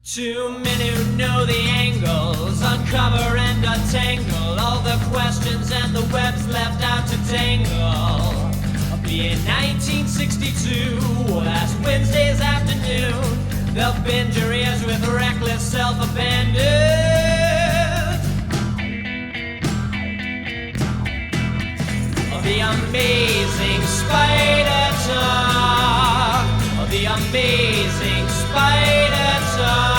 Two men who know the angles, uncover and untangle all the questions and the webs left out to tangle. Be in 1962, last Wednesday's afternoon, they'll bend your ears with reckless self-abandon. The amazing spider talk, the amazing spider talk.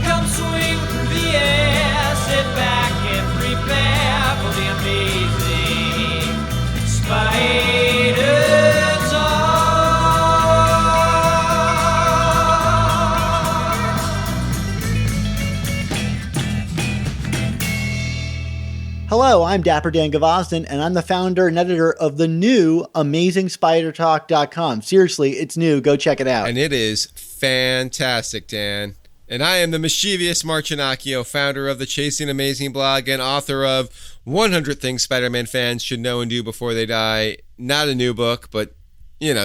Come swing through the air, sit back and prepare for the amazing spider talk. Hello, I'm Dapper Dan Gavosden, and I'm the founder and editor of the new AmazingSpiderTalk.com. Seriously, it's new. Go check it out. And it is fantastic, Dan. And I am the mischievous Marcinacchio, founder of the Chasing Amazing blog and author of 100 Things Spider-Man Fans Should Know and Do Before They Die. Not a new book, but,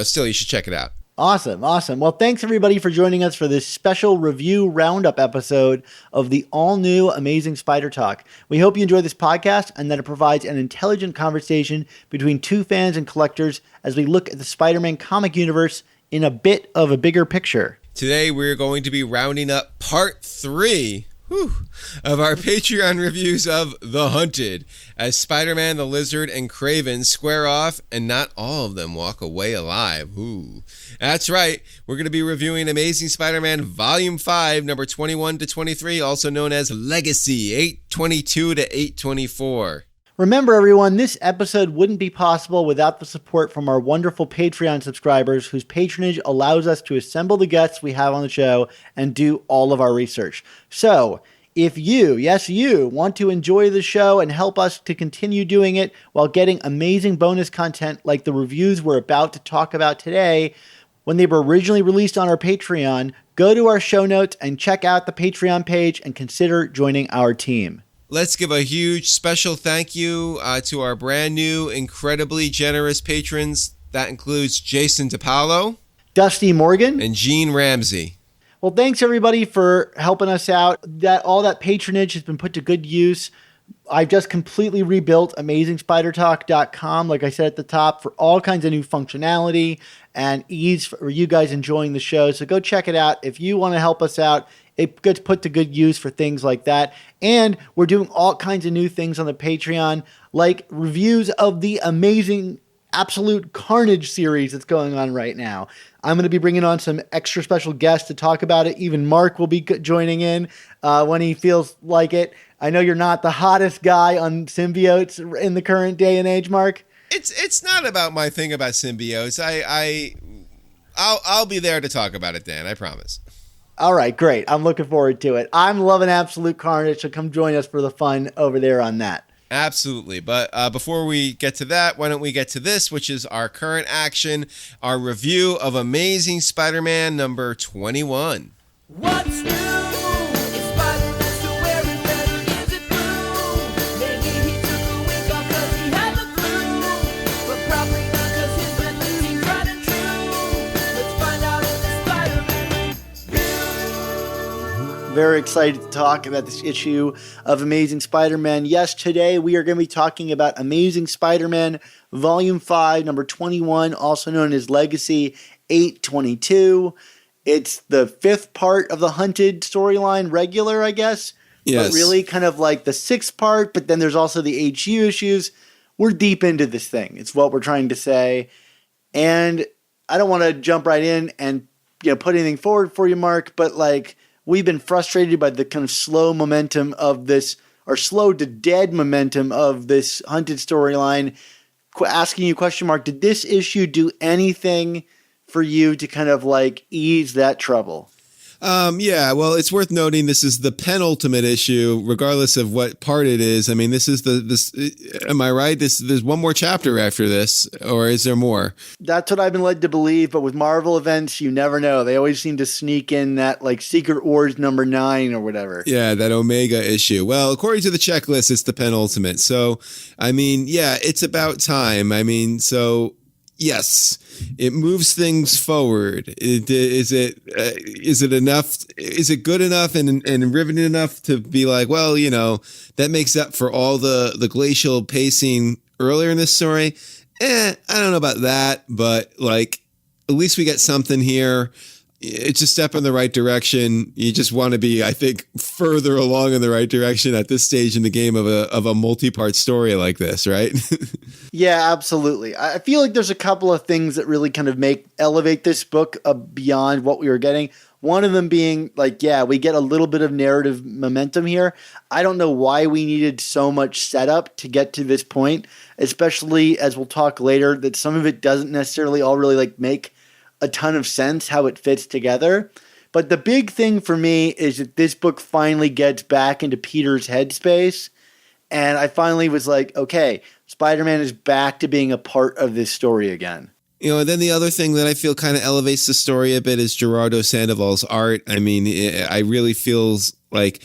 still you should check it out. Awesome. Well, thanks everybody for joining us for this special review roundup episode of the all-new Amazing Spider Talk. We hope you enjoy this podcast and that it provides an intelligent conversation between two fans and collectors as we look at the Spider-Man comic universe in a bit of a bigger picture. Today we're going to be rounding up part 3 of our Patreon reviews of The Hunted, as Spider-Man, the Lizard, and Kraven square off, and not all of them walk away alive. That's right, we're going to be reviewing Amazing Spider-Man Volume 5, number 21 to 23, also known as Legacy, 822 to 824. Remember, everyone, this episode wouldn't be possible without the support from our wonderful Patreon subscribers whose patronage allows us to assemble the guests we have on the show and do all of our research. So, if you, yes you, want to enjoy the show and help us to continue doing it while getting amazing bonus content like the reviews we're about to talk about today, when they were originally released on our Patreon, go to our show notes and check out the Patreon page and consider joining our team. Let's give a huge special thank you to our brand new, incredibly generous patrons. That includes Jason DePaulo, Dusty Morgan, and Gene Ramsey. Well, thanks everybody for helping us out. All that patronage has been put to good use. I've just completely rebuilt AmazingSpiderTalk.com, like I said at the top, for all kinds of new functionality and ease for you guys enjoying the show. So go check it out. If you want to help us out, it gets put to good use for things like that. And we're doing all kinds of new things on the Patreon, like reviews of the amazing Absolute Carnage series that's going on right now. I'm going to be bringing on some extra special guests to talk about it. Even Mark will be joining in when he feels like it. I know you're not the hottest guy on symbiotes in the current day and age, Mark. It's not about my thing about symbiotes. I'll be there to talk about it, Dan. I promise. All right, great. I'm looking forward to it. I'm loving Absolute Carnage, so come join us for the fun over there on that. Absolutely. But before we get to that, why don't we get to this, which is our current action, our review of Amazing Spider-Man number 21. What's new? It's Spider-Man, so wearing better. Is it blue? Maybe he took a week off 'cause he had the flu. But probably not 'cause his red seems tried and true. Let's find out in the Spider-Man review. Very excited to talk about this issue of Amazing Spider-Man. Yes, today we are going to be talking about Amazing Spider-Man Volume 5, number 21, also known as Legacy 822. It's the fifth part of the Hunted storyline, regular, I guess. Yes. But really kind of like the sixth part, but then there's also the HU issues. We're deep into this thing. It's what we're trying to say. And I don't want to jump right in and put anything forward for you, Mark, but we've been frustrated by the kind of slow momentum of this, or slow to dead momentum of this Hunted storyline. Asking you a question, Mark, did this issue do anything for you to kind of ease that trouble? Yeah, well, it's worth noting this is the penultimate issue, regardless of what part it is. I mean, this is am I right? There's one more chapter after this, or is there more? That's what I've been led to believe, but with Marvel events, you never know. They always seem to sneak in that Secret Wars number 9 or whatever. Yeah, that Omega issue. Well, according to the checklist, it's the penultimate. So, I mean, yeah, it's about time. I mean, so Yes, it moves things forward. Is it enough? Is it good enough and riveting enough to be like, well, that makes up for all the glacial pacing earlier in this story? I don't know about that, but like, at least we get something here. It's a step in the right direction. You just want to be, I think, further along in the right direction at this stage in the game of a multi-part story like this, right? Yeah, absolutely. I feel like there's a couple of things that really kind of elevate this book beyond what we were getting. One of them being like, yeah, we get a little bit of narrative momentum here. I don't know why we needed so much setup to get to this point, especially as we'll talk later, that some of it doesn't necessarily all really like make a ton of sense how it fits together. But the big thing for me is that this book finally gets back into Peter's headspace. And I finally was like, okay, Spider-Man is back to being a part of this story again. And then the other thing that I feel kind of elevates the story a bit is Gerardo Sandoval's art. I mean, I really feels like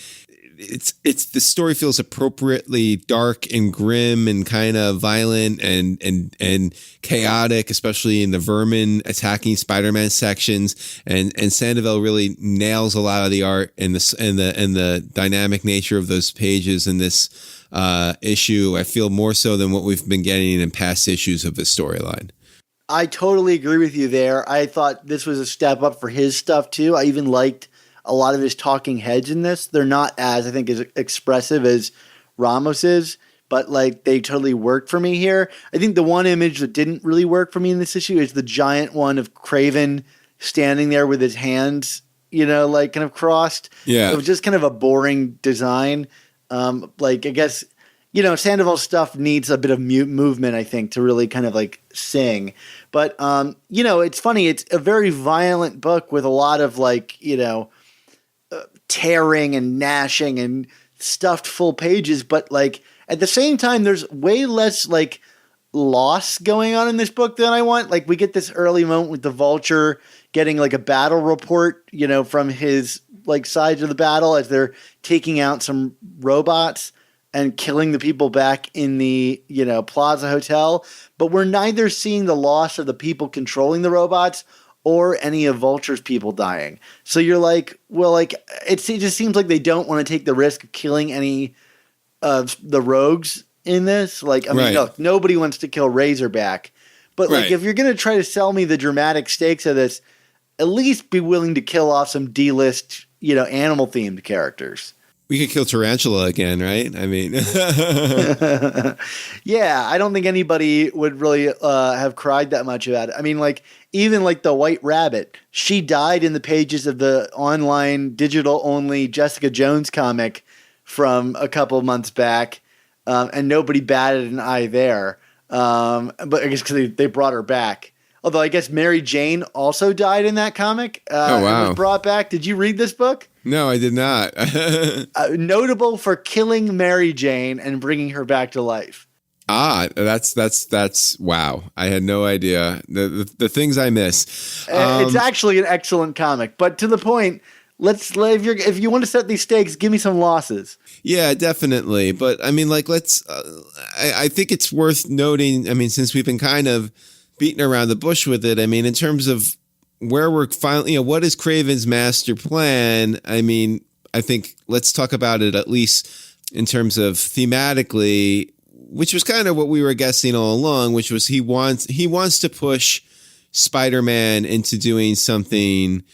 the story feels appropriately dark and grim and kind of violent and chaotic, especially in the vermin attacking Spider-Man sections. And Sandoval really nails a lot of the art and the dynamic nature of those pages in this issue. I feel more so than what we've been getting in past issues of the storyline. I totally agree with you there. I thought this was a step up for his stuff too. I even liked a lot of his talking heads in this. They're not as, I think, as expressive as Ramos's, but like they totally worked for me here. I think the one image that didn't really work for me in this issue is the giant one of Kraven standing there with his hands, like kind of crossed. Yeah. It was just kind of a boring design. I guess, Sandoval's stuff needs a bit of movement, I think, to really kind of like sing. But, it's funny. It's a very violent book with a lot of like, tearing and gnashing and stuffed full pages. But like at the same time, there's way less like loss going on in this book than I want. Like we get this early moment with the Vulture getting like a battle report, from his like sides of the battle as they're taking out some robots and killing the people back in the, Plaza Hotel. But we're neither seeing the loss of the people controlling the robots or any of Vulture's people dying. So you're like, well, like it just seems like they don't want to take the risk of killing any of the rogues in this. Like, I mean, right. Nobody wants to kill Razorback. But like, right. If you're going to try to sell me the dramatic stakes of this, at least be willing to kill off some D-list, animal-themed characters. We could kill Tarantula again, right? I mean, yeah, I don't think anybody would really have cried that much about it. I mean, like even like the White Rabbit, she died in the pages of the online digital-only Jessica Jones comic from a couple of months back, and nobody batted an eye there. But I guess because they brought her back. Although I guess Mary Jane also died in that comic. Oh, wow. And was brought back. Did you read this book? No, I did not. Notable for killing Mary Jane and bringing her back to life. That's wow. I had no idea the things I miss. It's actually an excellent comic, but to the point. If you want to set these stakes, give me some losses. Yeah, definitely. But I mean, like, I think it's worth noting. I mean, since we've been kind of beating around the bush with it, I mean, in terms of where we're finally, what is Craven's master plan? I mean, I think let's talk about it at least in terms of thematically, which was kind of what we were guessing all along, which was he wants to push Spider-Man into doing something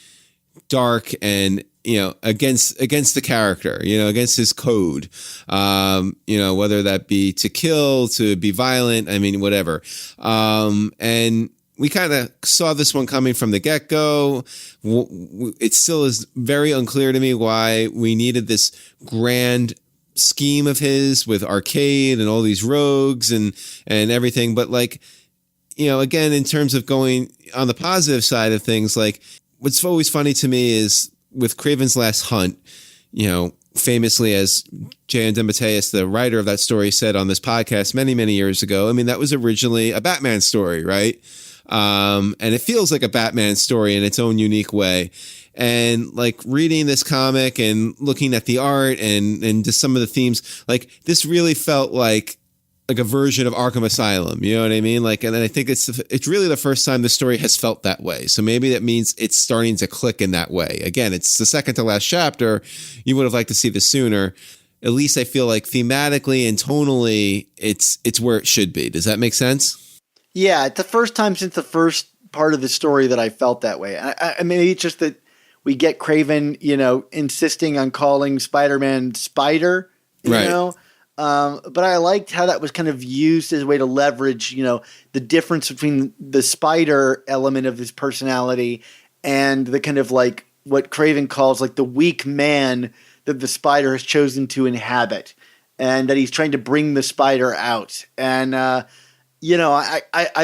dark and against the character, against his code, whether that be to kill, to be violent, I mean, whatever. And we kind of saw this one coming from the get-go. It still is very unclear to me why we needed this grand scheme of his with Arcade and all these rogues and everything. But like, again, in terms of going on the positive side of things, like what's always funny to me is with Craven's Last Hunt, famously, as J.M. DeMatteis, the writer of that story, said on this podcast many, many years ago, I mean, that was originally a Batman story, right? And it feels like a Batman story in its own unique way. And like reading this comic and looking at the art and just some of the themes, like this really felt like like a version of Arkham Asylum. You know what I mean? Like, and I think it's really the first time the story has felt that way. So maybe that means it's starting to click in that way. Again, it's the second to last chapter. You would have liked to see this sooner. At least I feel like thematically and tonally, it's where it should be. Does that make sense? Yeah, it's the first time since the first part of the story that I felt that way. I mean, it's just that we get Craven, insisting on calling Spider-Man Spider, you right. know? But I liked how that was kind of used as a way to leverage, the difference between the spider element of his personality and the kind of like what Craven calls like the weak man that the spider has chosen to inhabit, and that he's trying to bring the spider out. And, I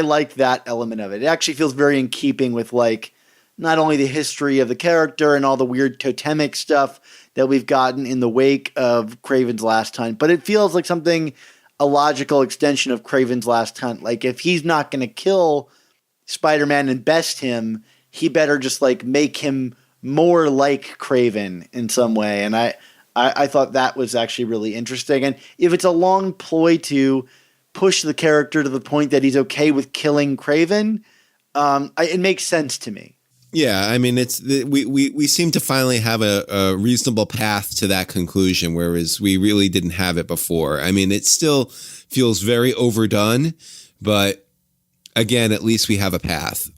like that element of it. It actually feels very in keeping with like not only the history of the character and all the weird totemic stuff that we've gotten in the wake of Craven's Last Hunt, but it feels like a logical extension of Craven's Last Hunt. Like if he's not going to kill Spider-Man and best him, he better just like make him more like Craven in some way. And I thought that was actually really interesting. And if it's a long ploy to push the character to the point that he's okay with killing Craven, it makes sense to me. Yeah, I mean, we seem to finally have a reasonable path to that conclusion, whereas we really didn't have it before. I mean, it still feels very overdone, but again, at least we have a path,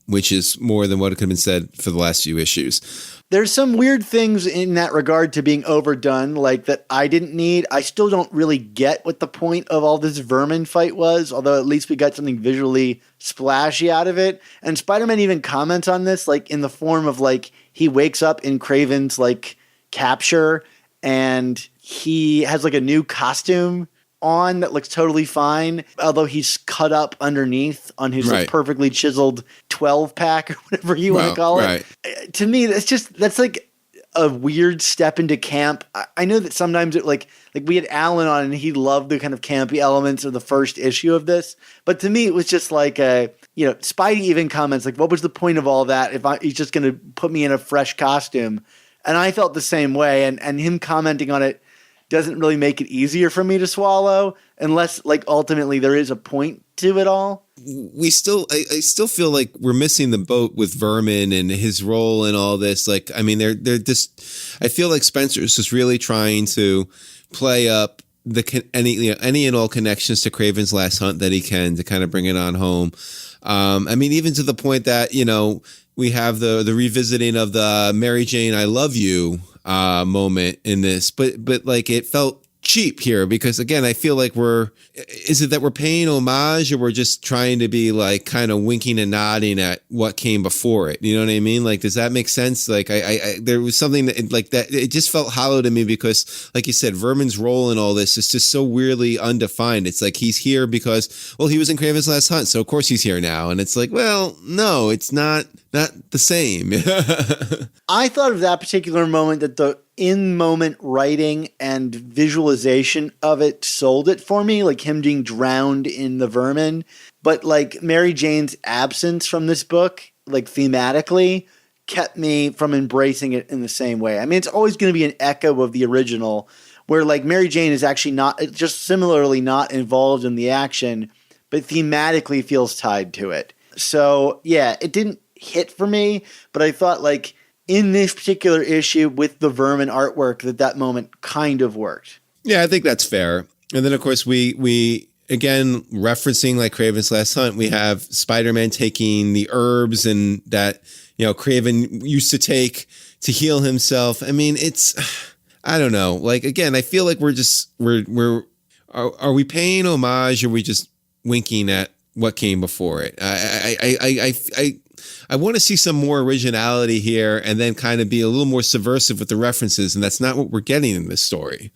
which is more than what could have been said for the last few issues. There's some weird things in that regard to being overdone, like that I didn't need. I still don't really get what the point of all this vermin fight was, although at least we got something visually splashy out of it. And Spider-Man even comments on this, like in the form of like he wakes up in Craven's like capture and he has like a new costume on that looks totally fine, although he's cut up underneath on his like, perfectly chiseled 12-pack or whatever you want to call it. To me, that's like a weird step into camp. I know that sometimes it like we had Alan on and he loved the kind of campy elements of the first issue of this, but to me it was just like Spidey even comments like, what was the point of all that if he's just going to put me in a fresh costume? And I felt the same way, and him commenting on it doesn't really make it easier for me to swallow unless like ultimately there is a point to it all. I still feel like we're missing the boat with Vermin and his role in all this. Like, I mean, they're just, I feel like Spencer's just really trying to play up any and all connections to Craven's Last Hunt that he can to kind of bring it on home. I mean, even to the point that, we have the revisiting of the Mary Jane, I love you moment in this, but like it felt cheap here because again, I feel like is it that we're paying homage or we're just trying to be like kind of winking and nodding at what came before it? You know what I mean? Like, does that make sense? Like I there was something that like that, it just felt hollow to me because like you said, Vermin's role in all this is just so weirdly undefined. It's like he's here because, well, he was in Craven's Last Hunt, so of course he's here now. And it's like, well, no, it's not the same. I thought of that particular moment that the in-moment writing and visualization of it sold it for me, like him being drowned in the vermin. But like Mary Jane's absence from this book, like thematically, kept me from embracing it in the same way. I mean, it's always going to be an echo of the original, where like Mary Jane is actually just similarly not involved in the action, but thematically feels tied to it. So yeah, it didn't hit for me, but I thought like in this particular issue with the Vermin artwork that moment kind of worked. Yeah, I think that's fair. And then of course we again referencing like Craven's Last Hunt, we have Spider-Man taking the herbs and that, Craven used to take to heal himself. I mean, I don't know. Like, again, I feel like are we paying homage or are we just winking at what came before it? I want to see some more originality here and then kind of be a little more subversive with the references. And that's not what we're getting in this story.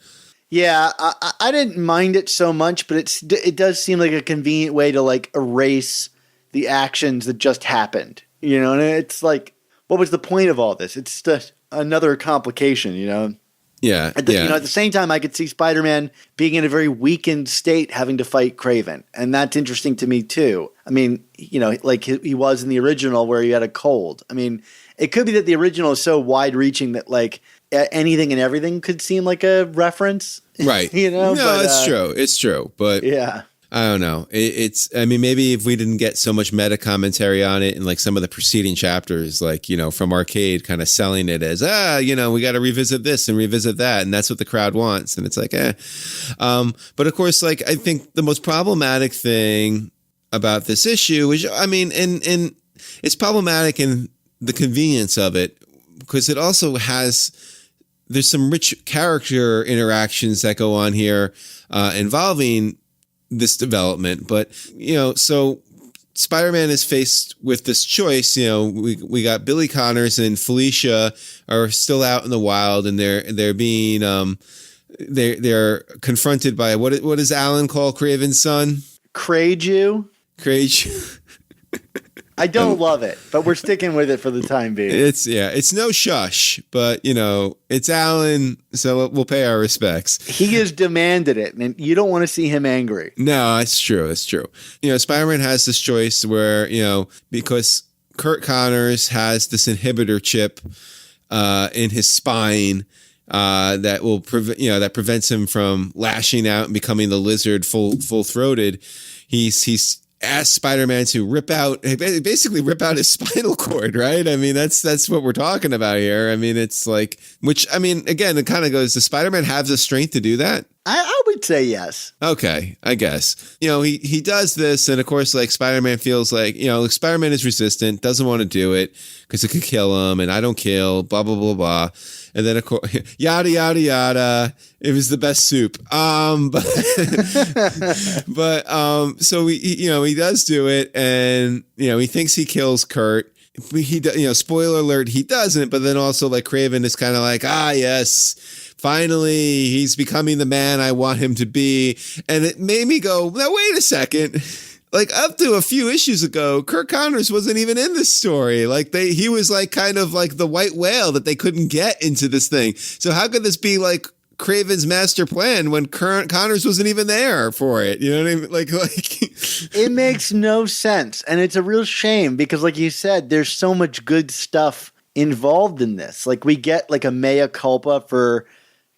Yeah, I didn't mind it so much, but it does seem like a convenient way to like erase the actions that just happened, and it's like, what was the point of all this? It's just another complication, Yeah. At the same time, I could see Spider-Man being in a very weakened state, having to fight Craven. And that's interesting to me, too. I mean, like he was in the original where he had a cold. I mean, it could be that the original is so wide-reaching that, like, anything and everything could seem like a reference. Right. No, but, it's true. It's true. But yeah. I don't know. I mean, maybe if we didn't get so much meta commentary on it and like some of the preceding chapters, like, from Arcade kind of selling it as, we got to revisit this and revisit that. And that's what the crowd wants. And it's like, but of course, like, I think the most problematic thing about this issue is, I mean, and it's problematic in the convenience of it because it also there's some rich character interactions that go on here involving this development. But, so Spider-Man is faced with this choice. We got Billy Connors and Felicia are still out in the wild, and they're being they're confronted by what does Alan call Craven's son? Crayju. I don't love it, but we're sticking with it for the time being. It's no shush, but it's Alan, so we'll pay our respects. He has demanded it, and you don't want to see him angry. No, it's true. It's true. Spider-Man has this choice where, because Kurt Connors has this inhibitor chip in his spine that will that prevents him from lashing out and becoming the Lizard full-throated. He's asked Spider-Man to basically rip out his spinal cord, right? I mean, that's what we're talking about here. I mean, it's like, which, I mean, again, it kind of goes, does Spider-Man have the strength to do that? I would say yes. Okay, I guess. He does this, and of course, like, Spider-Man feels like, Spider-Man is resistant, doesn't want to do it because it could kill him, and I don't kill, blah, blah, blah, blah. And then, of course, yada, yada, yada. It was the best soup. So he does do it, and, he thinks he kills Kurt. Spoiler alert, he doesn't, but then also, like, Craven is kind of like, yes, finally, he's becoming the man I want him to be. And it made me go, now, wait a second. Like, up to a few issues ago, Kurt Connors wasn't even in this story. Like, he was like kind of like the white whale that they couldn't get into this thing. So how could this be like Craven's master plan when Connors wasn't even there for it? You know what I mean? Like it makes no sense. And it's a real shame because, like you said, there's so much good stuff involved in this. Like, we get like a mea culpa for,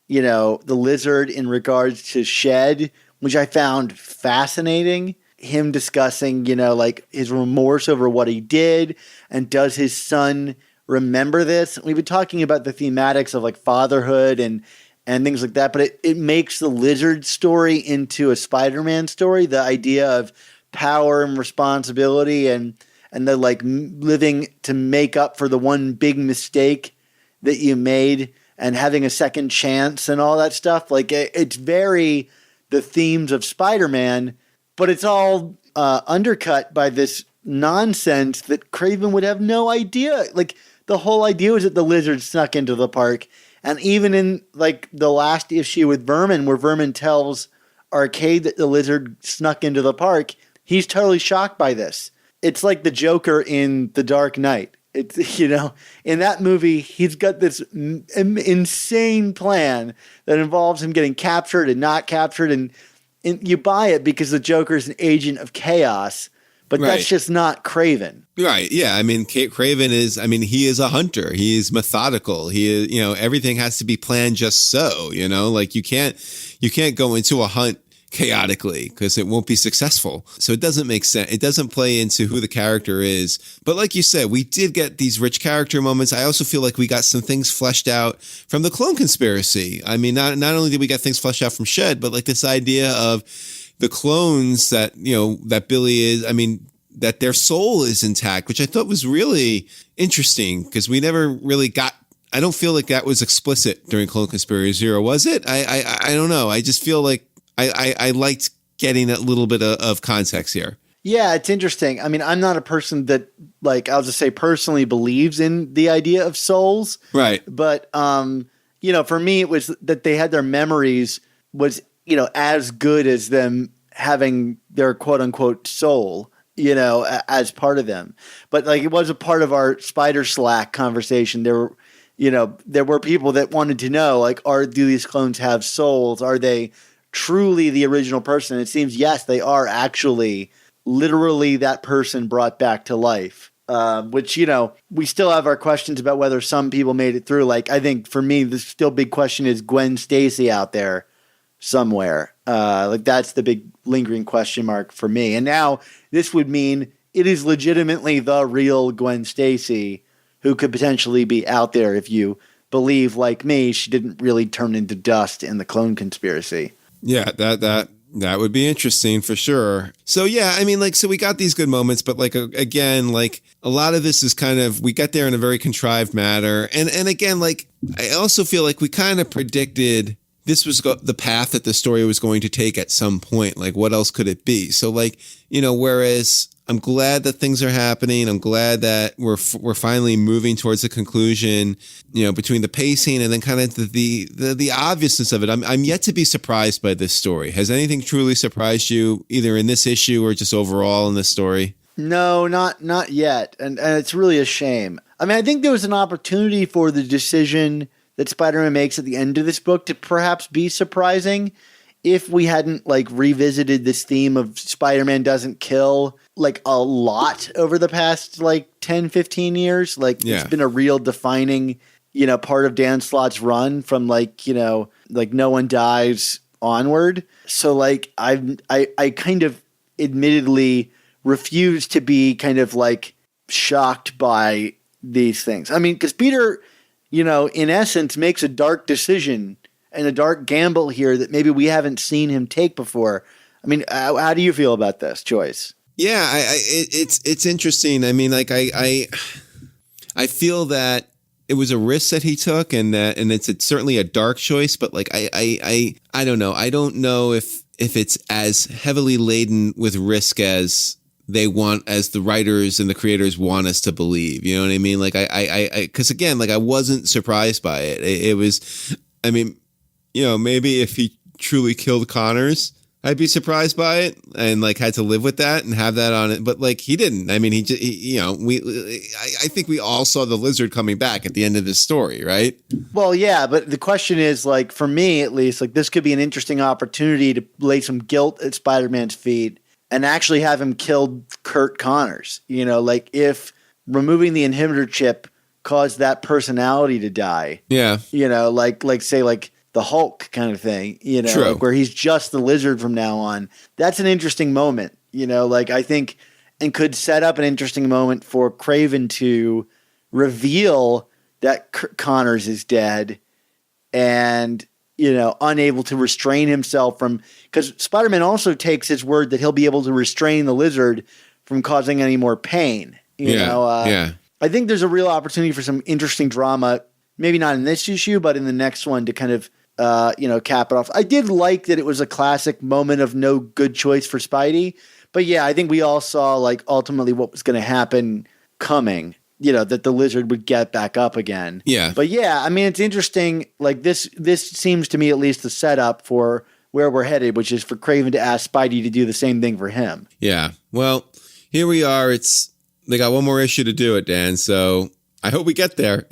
the Lizard in regards to Shed, which I found fascinating. Him discussing, like his remorse over what he did, and does his son remember this? We've been talking about the thematics of like fatherhood and things like that, but it makes the Lizard story into a Spider-Man story. The idea of power and responsibility and the like living to make up for the one big mistake that you made and having a second chance and all that stuff. Like it's very the themes of Spider-Man. But it's all undercut by this nonsense that Craven would have no idea. Like, the whole idea was that the Lizard snuck into the park. And even in, like, the last issue with Vermin, where Vermin tells Arcade that the Lizard snuck into the park, he's totally shocked by this. It's like the Joker in The Dark Knight. It's, in that movie, he's got this insane plan that involves him getting captured and not captured, and you buy it because the Joker is an agent of chaos, but that's just not Craven. Right. Yeah. I mean, Craven is, he is a hunter. He is methodical. He is, everything has to be planned just so, like you can't go into a hunt chaotically because it won't be successful. So it doesn't make sense. It doesn't play into who the character is. But like you said, we did get these rich character moments. I also feel like we got some things fleshed out from the clone conspiracy. I mean, not only did we get things fleshed out from Shed, but like this idea of the clones that, that Billy is, that their soul is intact, which I thought was really interesting because we never really I don't feel like that was explicit during Clone Conspiracy 0, was it? I don't know. I just feel like I liked getting a little bit of context here. Yeah, it's interesting. I'm not a person that, like, I'll just say personally believes in the idea of souls. Right. But, for me, it was that they had their memories was, as good as them having their quote unquote soul, as part of them. But, like, it was a part of our Spider Slack conversation. There were people that wanted to know, like, do these clones have souls? Are they truly the original person? It seems, yes, they are actually literally that person brought back to life. which, we still have our questions about whether some people made it through. Like, I think for me, the still big question is Gwen Stacy out there somewhere. That's the big lingering question mark for me. And now this would mean it is legitimately the real Gwen Stacy who could potentially be out there if you believe, like me, she didn't really turn into dust in the clone conspiracy. Yeah, that would be interesting for sure. So yeah, I mean, so we got these good moments, but again, a lot of this is kind of, we got there in a very contrived manner. And again, I also feel like we kind of predicted this was the path that the story was going to take at some point. Like, what else could it be? So whereas I'm glad that things are happening. I'm glad that we're finally moving towards a conclusion, between the pacing and then kind of the obviousness of it. I'm yet to be surprised by this story. Has anything truly surprised you, either in this issue or just overall in this story? No, not yet. And it's really a shame. I mean, I think there was an opportunity for the decision that Spider-Man makes at the end of this book to perhaps be surprising if we hadn't revisited this theme of Spider-Man doesn't kill a lot over the past 10, 15 years. It's been a real defining, part of Dan Slott's run from No One Dies onward. So I kind of admittedly refuse to be kind of shocked by these things. I mean, because Peter, in essence makes a dark decision and a dark gamble here that maybe we haven't seen him take before. I mean, how do you feel about this choice? Yeah, it's interesting. I mean, I feel that it was a risk that he took, and it's certainly a dark choice. But I don't know. I don't know if it's as heavily laden with risk as the writers and the creators want us to believe. You know what I mean? Because again, I wasn't surprised by it. It was, I mean, maybe if he truly killed Connors, I'd be surprised by it and had to live with that and have that on it. But he didn't. I mean, I think we all saw the lizard coming back at the end of this story, right? Well, yeah, but the question is for me at least, this could be an interesting opportunity to lay some guilt at Spider-Man's feet and actually have him kill Kurt Connors. If removing the inhibitor chip caused that personality to die. Yeah. Say the Hulk kind of thing, True. Where he's just the lizard from now on. That's an interesting moment, I think, and could set up an interesting moment for Kraven to reveal that Connors is dead and, unable to restrain himself from, because Spider-Man also takes his word that he'll be able to restrain the lizard from causing any more pain. I think there's a real opportunity for some interesting drama, maybe not in this issue, but in the next one to kind of, cap it off. I did like that it was a classic moment of no good choice for Spidey. But yeah, I think we all saw ultimately what was going to happen coming, that the lizard would get back up again. Yeah. But yeah, I mean, it's interesting. This seems to me at least the setup for where we're headed, which is for Kraven to ask Spidey to do the same thing for him. Yeah. Well, here we are. They got one more issue to do it, Dan. So I hope we get there.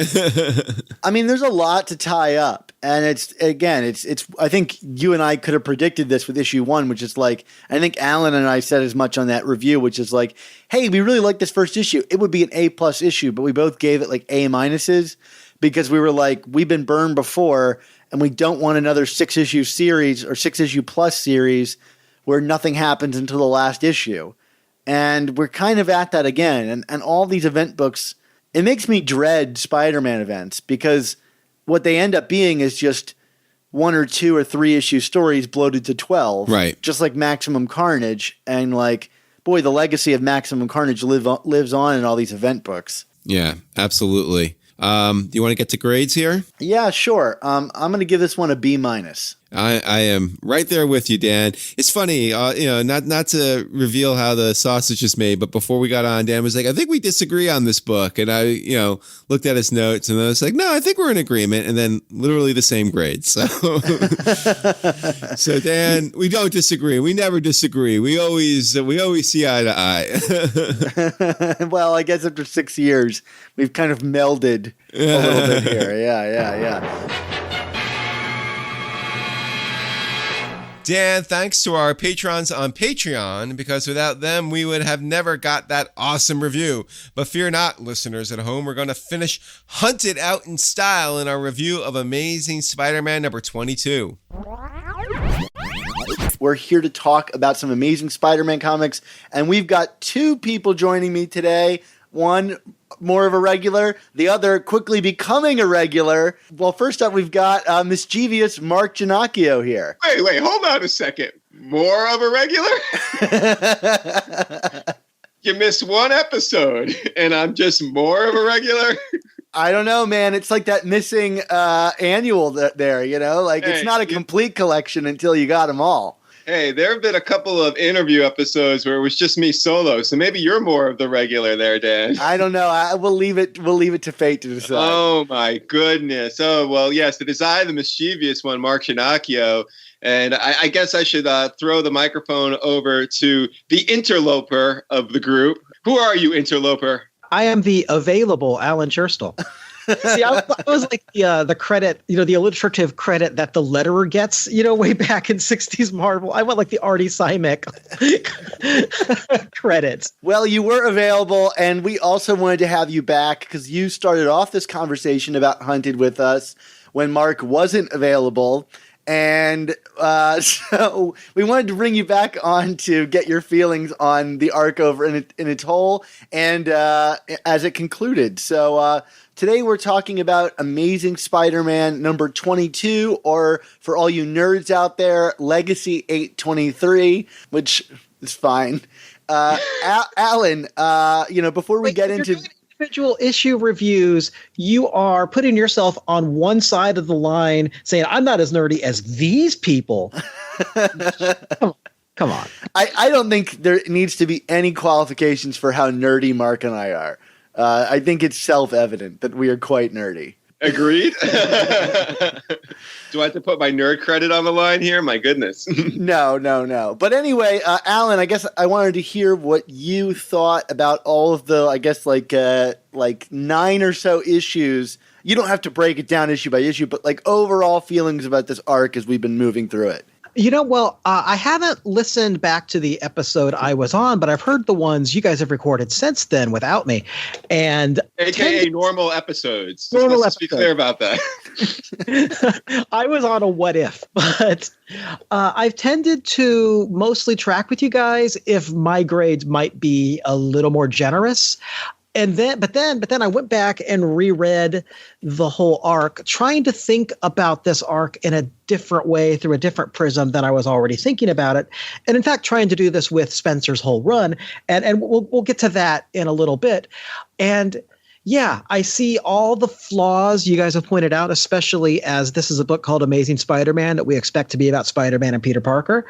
I mean, there's a lot to tie up. And it's I think you and I could have predicted this with issue 1, which is I think Alan and I said as much on that review, which is hey, we really like this first issue. It would be an A+ issue, but we both gave it A- because we were we've been burned before and we don't want another 6-issue series or 6-issue plus series where nothing happens until the last issue. And we're kind of at that again. And all these event books, it makes me dread Spider-Man events because what they end up being is just 1 or 2 or 3 issue stories bloated to 12. Right. Just like Maximum Carnage. And boy, the legacy of Maximum Carnage lives on in all these event books. Yeah, absolutely. Do you want to get to grades here? Yeah, sure. I'm going to give this one a B-. I am right there with you, Dan. It's funny, not to reveal how the sausage is made, but before we got on, Dan was like, I think we disagree on this book. And I, looked at his notes and I was like, no, I think we're in agreement. And then literally the same grade. So, so Dan, we don't disagree. We never disagree. We always see eye to eye. Well, I guess after 6 years, we've kind of melded a little bit here. Yeah. Dan, thanks to our patrons on Patreon, because without them, we would have never got that awesome review. But fear not, listeners at home, we're going to finish Hunted out in style in our review of Amazing Spider-Man number 22. We're here to talk about some Amazing Spider-Man comics, and we've got two people joining me today. One more of a regular, the other quickly becoming a regular. Well, first up, we've got mischievous Mark Giannacchio here. Wait, hold on a second. More of a regular? You missed one episode, and I'm just more of a regular? I don't know, man. It's like that missing annual there, you know? Like, it's not a complete collection until you got them all. Hey, there have been a couple of interview episodes where it was just me solo, so maybe you're more of the regular there, Dan. I don't know. We'll leave it to fate to decide. Oh, my goodness. Oh, well, yes, it is I, the mischievous one, Mark Giannacchio. And I guess I should throw the microphone over to the interloper of the group. Who are you, interloper? I am the available Alan Cherstle. See, I was like the credit, the alliterative credit that the letterer gets, way back in 60s Marvel. I went like the Artie Simek credits. Well, you were available, and we also wanted to have you back because you started off this conversation about Hunted with us when Mark wasn't available. And so we wanted to bring you back on to get your feelings on the arc over in its whole and as it concluded. So today we're talking about Amazing Spider-Man number 22, or for all you nerds out there, Legacy 823, which is fine. Alan, before we get into individual issue reviews, you are putting yourself on one side of the line saying, I'm not as nerdy as these people. Come on. I don't think there needs to be any qualifications for how nerdy Mark and I are. I think it's self-evident that we are quite nerdy. Agreed? Do I have to put my nerd credit on the line here? My goodness. No. But anyway, Alan, I guess I wanted to hear what you thought about all of the, I guess, like 9 or so issues. You don't have to break it down issue by issue, but like overall feelings about this arc as we've been moving through it. I haven't listened back to the episode I was on, but I've heard the ones you guys have recorded since then without me. And AKA normal episodes. Let's be clear about that. I was on a what if, but I've tended to mostly track with you guys if my grades might be a little more generous. And but then I went back and reread the whole arc, trying to think about this arc in a different way through a different prism than I was already thinking about it. And in fact, trying to do this with Spencer's whole run. And we'll get to that in a little bit. And yeah, I see all the flaws you guys have pointed out, especially as this is a book called Amazing Spider-Man that we expect to be about Spider-Man and Peter Parker.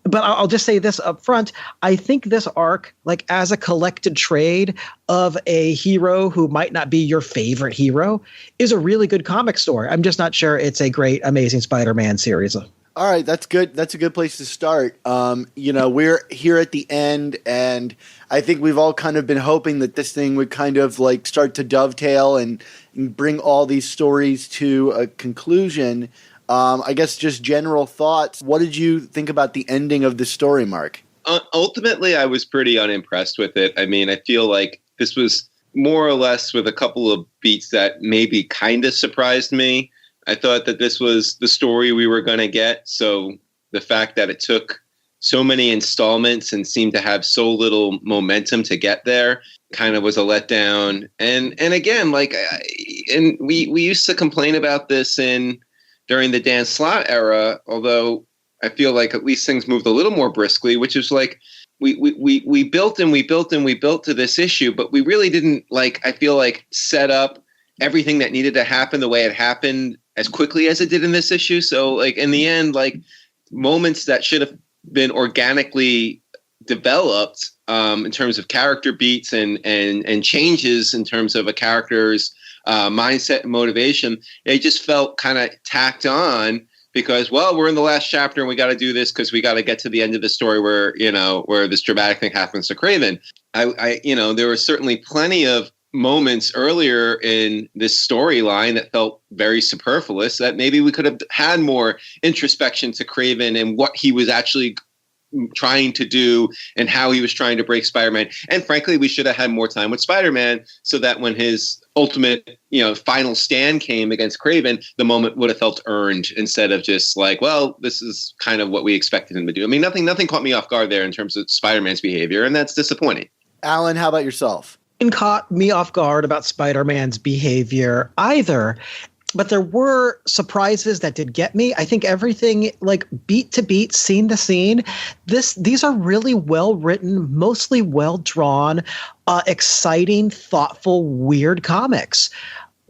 But I'll just say this up front. I think this arc, like as a collected trade of a hero who might not be your favorite hero, is a really good comic story. I'm just not sure it's a great Amazing Spider-Man series. All right, that's good. That's a good place to start. We're here at the end, and I think we've all kind of been hoping that this thing would kind of like start to dovetail and bring all these stories to a conclusion. I guess just general thoughts. What did you think about the ending of the story, Mark? Ultimately, I was pretty unimpressed with it. I mean, I feel like this was more or less with a couple of beats that maybe kind of surprised me. I thought that this was the story we were going to get. So the fact that it took so many installments and seemed to have so little momentum to get there kind of was a letdown. And again, we used to complain about this during the Dan Slott era, although I feel like at least things moved a little more briskly, which is like we built to this issue, but we really didn't I feel like set up everything that needed to happen the way it happened as quickly as it did in this issue. So in the end, moments that should have been organically developed in terms of character beats and changes in terms of a character's mindset and motivation, it just felt kind of tacked on because, we're in the last chapter and we got to do this because we got to get to the end of the story where this dramatic thing happens to Kraven. There were certainly plenty of moments earlier in this storyline that felt very superfluous, that maybe we could have had more introspection to Kraven and what he was actually trying to do and how he was trying to break Spider-Man. And frankly, we should have had more time with Spider-Man so that when his ultimate, final stand came against Kraven, the moment would have felt earned instead of just like, well, this is kind of what we expected him to do. I mean, nothing caught me off guard there in terms of Spider-Man's behavior, and that's disappointing. Alan, how about yourself? Didn't caught me off guard about Spider-Man's behavior either. But there were surprises that did get me. I think everything, like beat to beat, scene to scene, these are really well written, mostly well drawn, exciting, thoughtful, weird comics.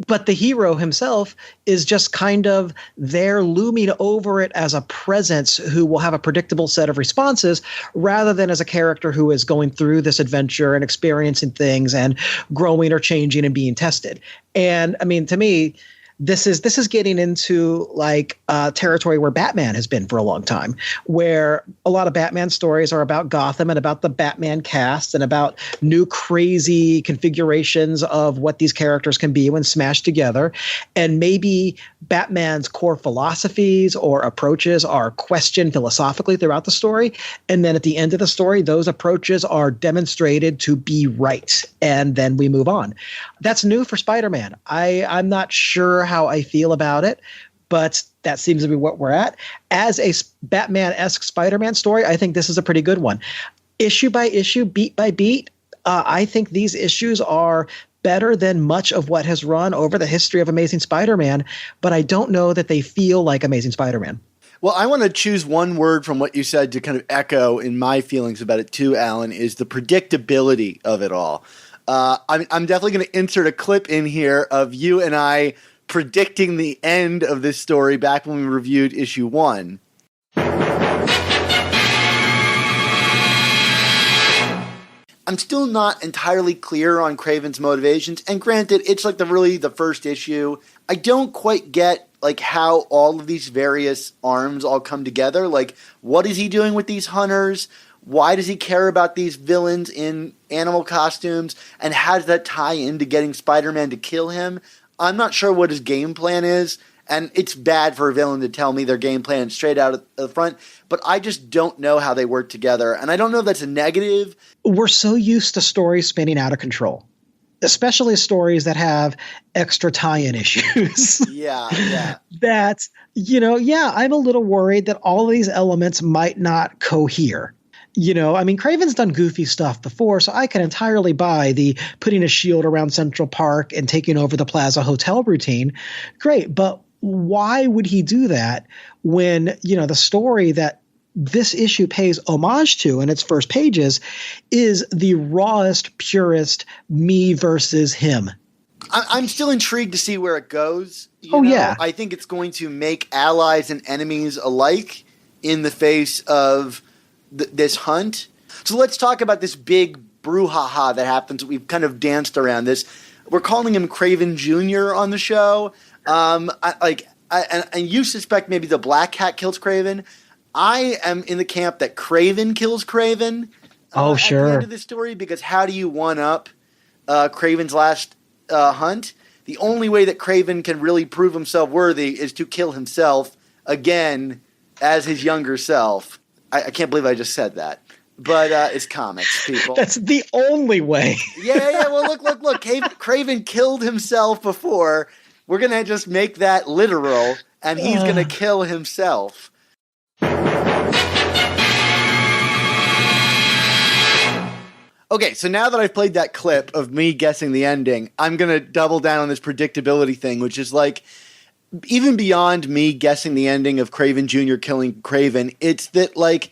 But the hero himself is just kind of there looming over it as a presence who will have a predictable set of responses rather than as a character who is going through this adventure and experiencing things and growing or changing and being tested. And I mean, to me, this is getting into like territory where Batman has been for a long time, where a lot of Batman stories are about Gotham and about the Batman cast and about new crazy configurations of what these characters can be when smashed together. And maybe Batman's core philosophies or approaches are questioned philosophically throughout the story. And then at the end of the story, those approaches are demonstrated to be right. And then we move on. That's new for Spider-Man. I'm not sure how I feel about it, but that seems to be what we're at. As a Batman-esque Spider-Man story, I think this is a pretty good one. Issue by issue, beat by beat, I think these issues are better than much of what has run over the history of Amazing Spider-Man, but I don't know that they feel like Amazing Spider-Man. Well, I want to choose one word from what you said to kind of echo in my feelings about it too, Alan, is the predictability of it all. I'm definitely going to insert a clip in here of you and I predicting the end of this story back when we reviewed issue 1. I'm still not entirely clear on Kraven's motivations, and granted, it's like the first issue. I don't quite get like how all of these various arms all come together. Like, what is he doing with these hunters? Why does he care about these villains in animal costumes? And how does that tie into getting Spider-Man to kill him? I'm not sure what his game plan is, and it's bad for a villain to tell me their game plan straight out of the front, but I just don't know how they work together, and I don't know if that's a negative. We're so used to stories spinning out of control, especially stories that have extra tie-in issues. Yeah. That, I'm a little worried that all of these elements might not cohere. Kraven's done goofy stuff before, so I can entirely buy the putting a shield around Central Park and taking over the Plaza Hotel routine. Great, but why would he do that when, the story that this issue pays homage to in its first pages is the rawest, purest me versus him? I'm still intrigued to see where it goes. Yeah. I think it's going to make allies and enemies alike in the face of this hunt. So let's talk about this big brouhaha that happens. We've kind of danced around this. We're calling him Kraven Jr. on the show. And you suspect maybe the Black Cat kills Kraven. I am in the camp that Kraven kills Kraven. Sure. At the end of this story, because how do you one up Kraven's last hunt? The only way that Kraven can really prove himself worthy is to kill himself again as his younger self. I can't believe I just said that. But it's comics, people. That's the only way. Yeah. Well, look. Kraven killed himself before. We're going to just make that literal, and he's going to kill himself. Okay, so now that I've played that clip of me guessing the ending, I'm going to double down on this predictability thing, which is like, even beyond me guessing the ending of Kraven Jr. killing Kraven, it's that like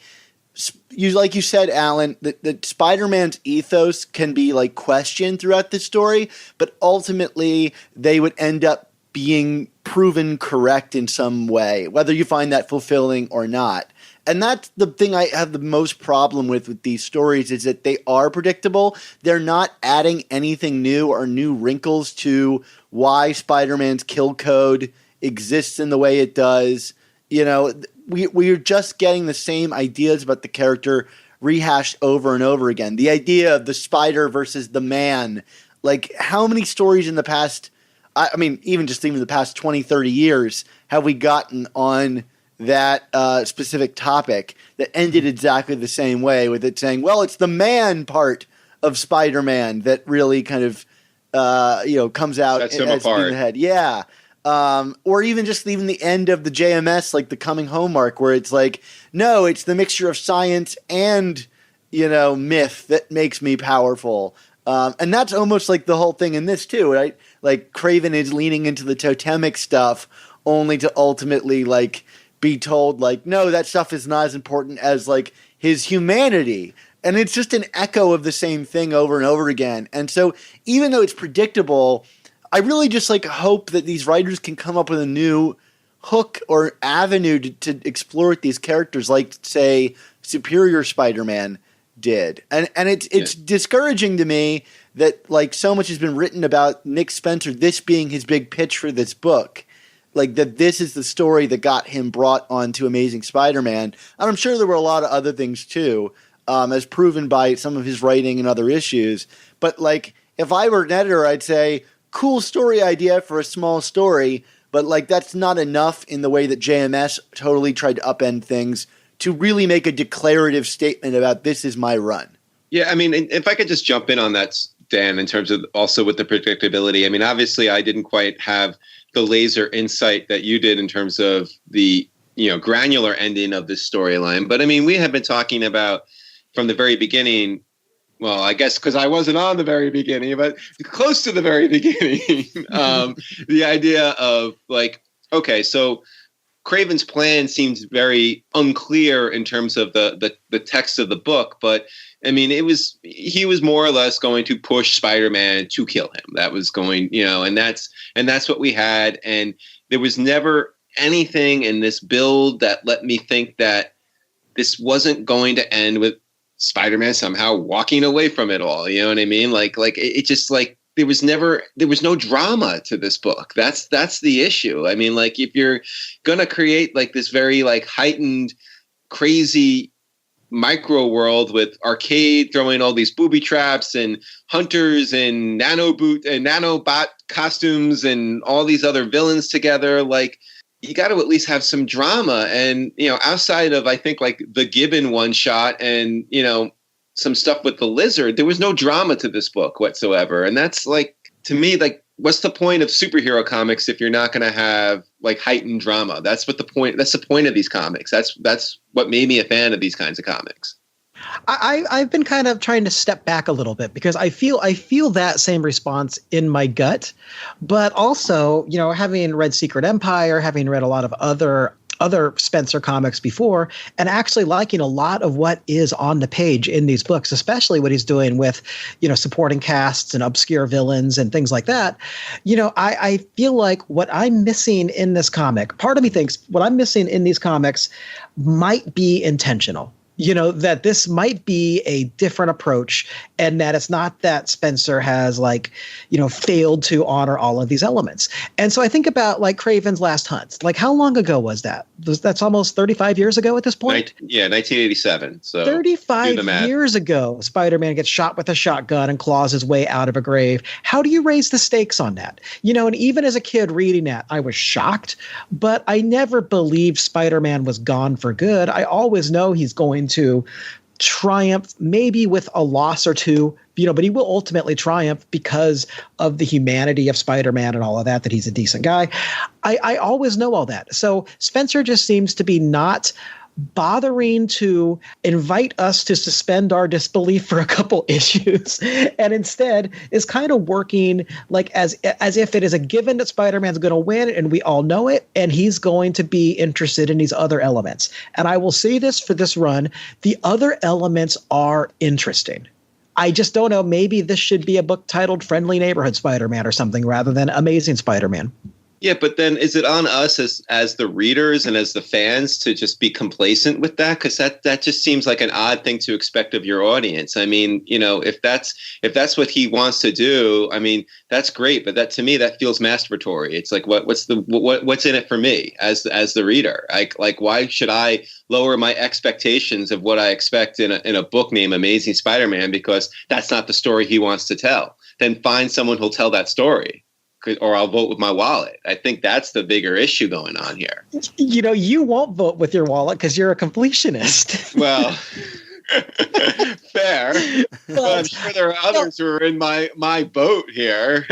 you said, Alan, that Spider-Man's ethos can be like questioned throughout this story, but ultimately they would end up being proven correct in some way, whether you find that fulfilling or not. And that's the thing I have the most problem with these stories, is that they are predictable. They're not adding anything new or new wrinkles to why Spider-Man's kill code exists in the way it does. We're just getting the same ideas about the character rehashed over and over again. The idea of the spider versus the man, Like, how many stories in the past, I mean, even the past 20, 30 years, have we gotten on that specific topic that ended exactly the same way, with it saying, well, it's the man part of Spider-Man that really kind of, comes out Sets as him being apart. the head. Yeah. Or even the end of the JMS, like the Coming Home arc, where it's like, no, it's the mixture of science and, myth that makes me powerful. And that's almost like the whole thing in this too, right? Like Kraven is leaning into the totemic stuff only to ultimately like be told like, no, that stuff is not as important as like his humanity. And it's just an echo of the same thing over and over again. And so even though it's predictable, I really just like hope that these writers can come up with a new hook or avenue to explore with these characters, like say Superior Spider-Man did. And it's discouraging to me that like so much has been written about Nick Spencer, this being his big pitch for this book. Like that this is the story that got him brought onto Amazing Spider-Man. And I'm sure there were a lot of other things too, as proven by some of his writing and other issues. But like if I were an editor, I'd say, cool story idea for a small story, but like that's not enough in the way that JMS totally tried to upend things to really make a declarative statement about this is my run. Yeah, I mean, if I could just jump in on that, Dan, in terms of also with the predictability. I mean, obviously I didn't quite have the laser insight that you did in terms of the, granular ending of this storyline. But I mean, we have been talking about from the very beginning. Well, I guess because I wasn't on the very beginning, but close to the very beginning, the idea of like, okay, so Kraven's plan seems very unclear in terms of the text of the book, but I mean, he was more or less going to push Spider-Man to kill him. That was going, and that's what we had. And there was never anything in this build that let me think that this wasn't going to end with Spider-Man somehow walking away from it all. You know what I mean? Like it just like there was no drama to this book. That's the issue. I mean, like if you're going to create like this very like heightened, crazy micro world with Arcade throwing all these booby traps and hunters and nanobot costumes and all these other villains together, like you got to at least have some drama. And, outside of, I think like the Gibbon one shot and, some stuff with the Lizard, there was no drama to this book whatsoever. And that's like, to me, like, what's the point of superhero comics if you're not going to have like heightened drama? That's the point of these comics. That's what made me a fan of these kinds of comics. I've been kind of trying to step back a little bit because I feel that same response in my gut, but also, having read Secret Empire, having read a lot of other Spencer comics before, and actually liking a lot of what is on the page in these books, especially what he's doing with, supporting casts and obscure villains and things like that. I feel like what I'm missing in this comic, part of me thinks what I'm missing in these comics might be intentional. That this might be a different approach and that it's not that Spencer has failed to honor all of these elements. And so I think about like Kraven's Last Hunt. Like how long ago was that? That's almost 35 years ago at this point? 1987. So 35 years ago, Spider-Man gets shot with a shotgun and claws his way out of a grave. How do you raise the stakes on that? And even as a kid reading that, I was shocked, but I never believed Spider-Man was gone for good. I always know he's going to triumph, maybe with a loss or two, but he will ultimately triumph because of the humanity of Spider-Man and all of that he's a decent guy. I always know all that. So Spencer just seems to be not bothering to invite us to suspend our disbelief for a couple issues, and instead is kind of working like as if it is a given that Spider-Man's going to win and we all know it, and he's going to be interested in these other elements. And I will say this for this run, the other elements are interesting. I just don't know, maybe this should be a book titled Friendly Neighborhood Spider-Man or something rather than Amazing Spider-Man. Yeah, but then is it on us as the readers and as the fans to just be complacent with that? Because that just seems like an odd thing to expect of your audience. I mean, if that's what he wants to do, I mean, that's great. But that to me, that feels masturbatory. It's like what's in it for me as the reader? Like why should I lower my expectations of what I expect in a book named Amazing Spider-Man because that's not the story he wants to tell? then find someone who'll tell that story, or I'll vote with my wallet. I think that's the bigger issue going on here. You won't vote with your wallet because you're a completionist. Well, fair. But I'm sure there are others who are in my boat here.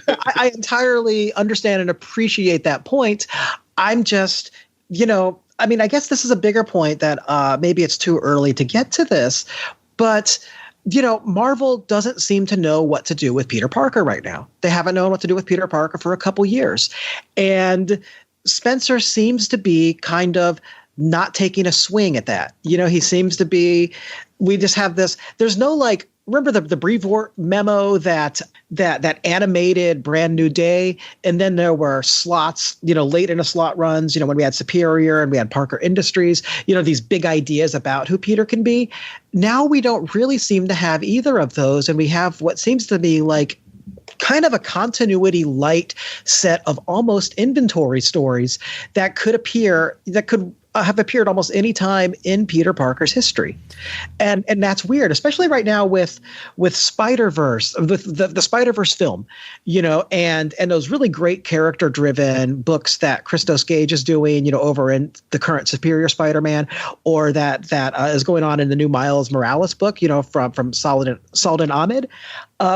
I entirely understand and appreciate that point. I'm just, I guess this is a bigger point that maybe it's too early to get to this, but Marvel doesn't seem to know what to do with Peter Parker right now. They haven't known what to do with Peter Parker for a couple years. And Spencer seems to be kind of not taking a swing at that. He seems to be, we just have this, there's no remember the Brevoort memo that animated Brand New Day, and then there were slots, late in a slot runs, when we had Superior and we had Parker Industries, these big ideas about who Peter can be. Now we don't really seem to have either of those, and we have what seems to be kind of a continuity light set of almost inventory stories that could have appeared almost any time in Peter Parker's history. And that's weird, especially right now with Spider-Verse, the Spider-Verse film, and those really great character-driven books that Christos Gage is doing, over in the current Superior Spider-Man, or that is going on in the new Miles Morales book, from Saladin Ahmed,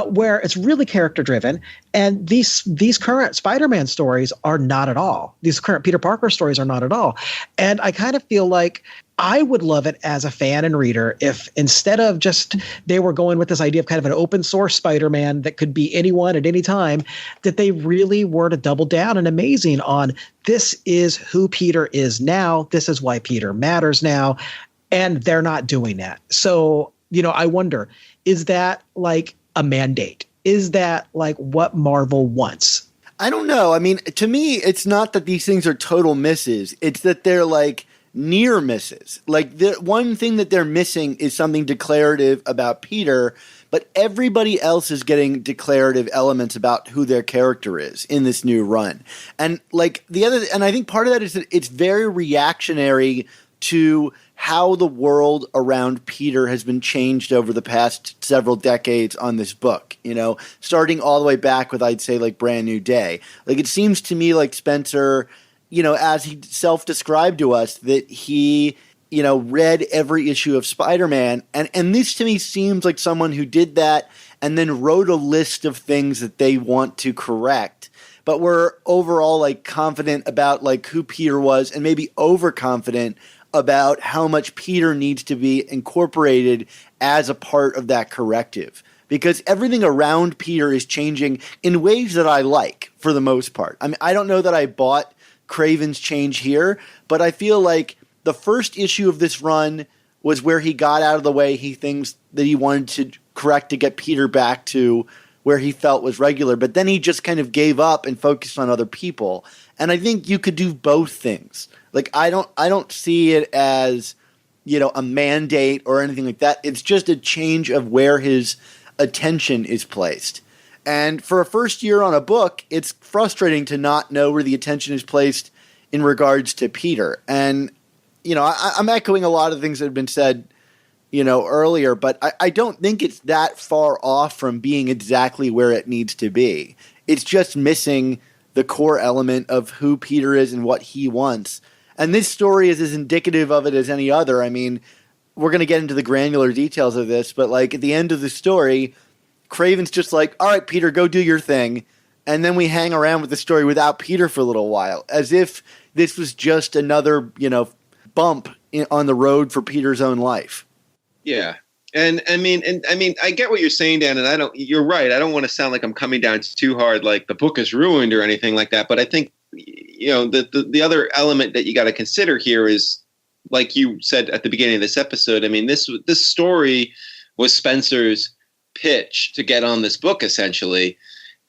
where it's really character-driven. And these current Spider-Man stories are not at all. These current Peter Parker stories are not at all. And I kind of feel like I would love it as a fan and reader if instead of just they were going with this idea of kind of an open source Spider-Man that could be anyone at any time, that they really were to double down and amazing on this is who Peter is now. This is why Peter matters now. And they're not doing that. So, I wonder, is that a mandate? Is that what Marvel wants? I don't know. I mean, to me, it's not that these things are total misses. It's that they're near misses. The one thing that they're missing is something declarative about Peter, but everybody else is getting declarative elements about who their character is in this new run. And and I think part of that is that it's very reactionary to how the world around Peter has been changed over the past several decades on this book, starting all the way back with, I'd say, Brand New Day. It seems to me like Spencer, as he self-described to us, that he, read every issue of Spider-Man. And this to me seems like someone who did that and then wrote a list of things that they want to correct. But were overall confident about who Peter was, and maybe overconfident about how much Peter needs to be incorporated as a part of that corrective. Because everything around Peter is changing in ways that I like, for the most part. I mean, I don't know that I bought Craven's change here, but I feel like the first issue of this run was where he got out of the way things that he wanted to correct to get Peter back to where he felt was regular. But then he just kind of gave up and focused on other people. And I think you could do both things. I don't see it as, a mandate or anything like that. It's just a change of where his attention is placed. And for a first year on a book, it's frustrating to not know where the attention is placed in regards to Peter. And, I'm echoing a lot of things that have been said, earlier, but I don't think it's that far off from being exactly where it needs to be. It's just missing the core element of who Peter is and what he wants. And this story is as indicative of it as any other. I mean, we're going to get into the granular details of this, but at the end of the story, Craven's just all right, Peter, go do your thing. And then we hang around with the story without Peter for a little while, as if this was just another, bump on the road for Peter's own life. Yeah. And I mean, I get what you're saying, Dan, and you're right. I don't want to sound like I'm coming down too hard, like the book is ruined or anything like that. But I think, the other element that you got to consider here is, like you said at the beginning of this episode, I mean, this story was Spencer's pitch to get on this book, essentially.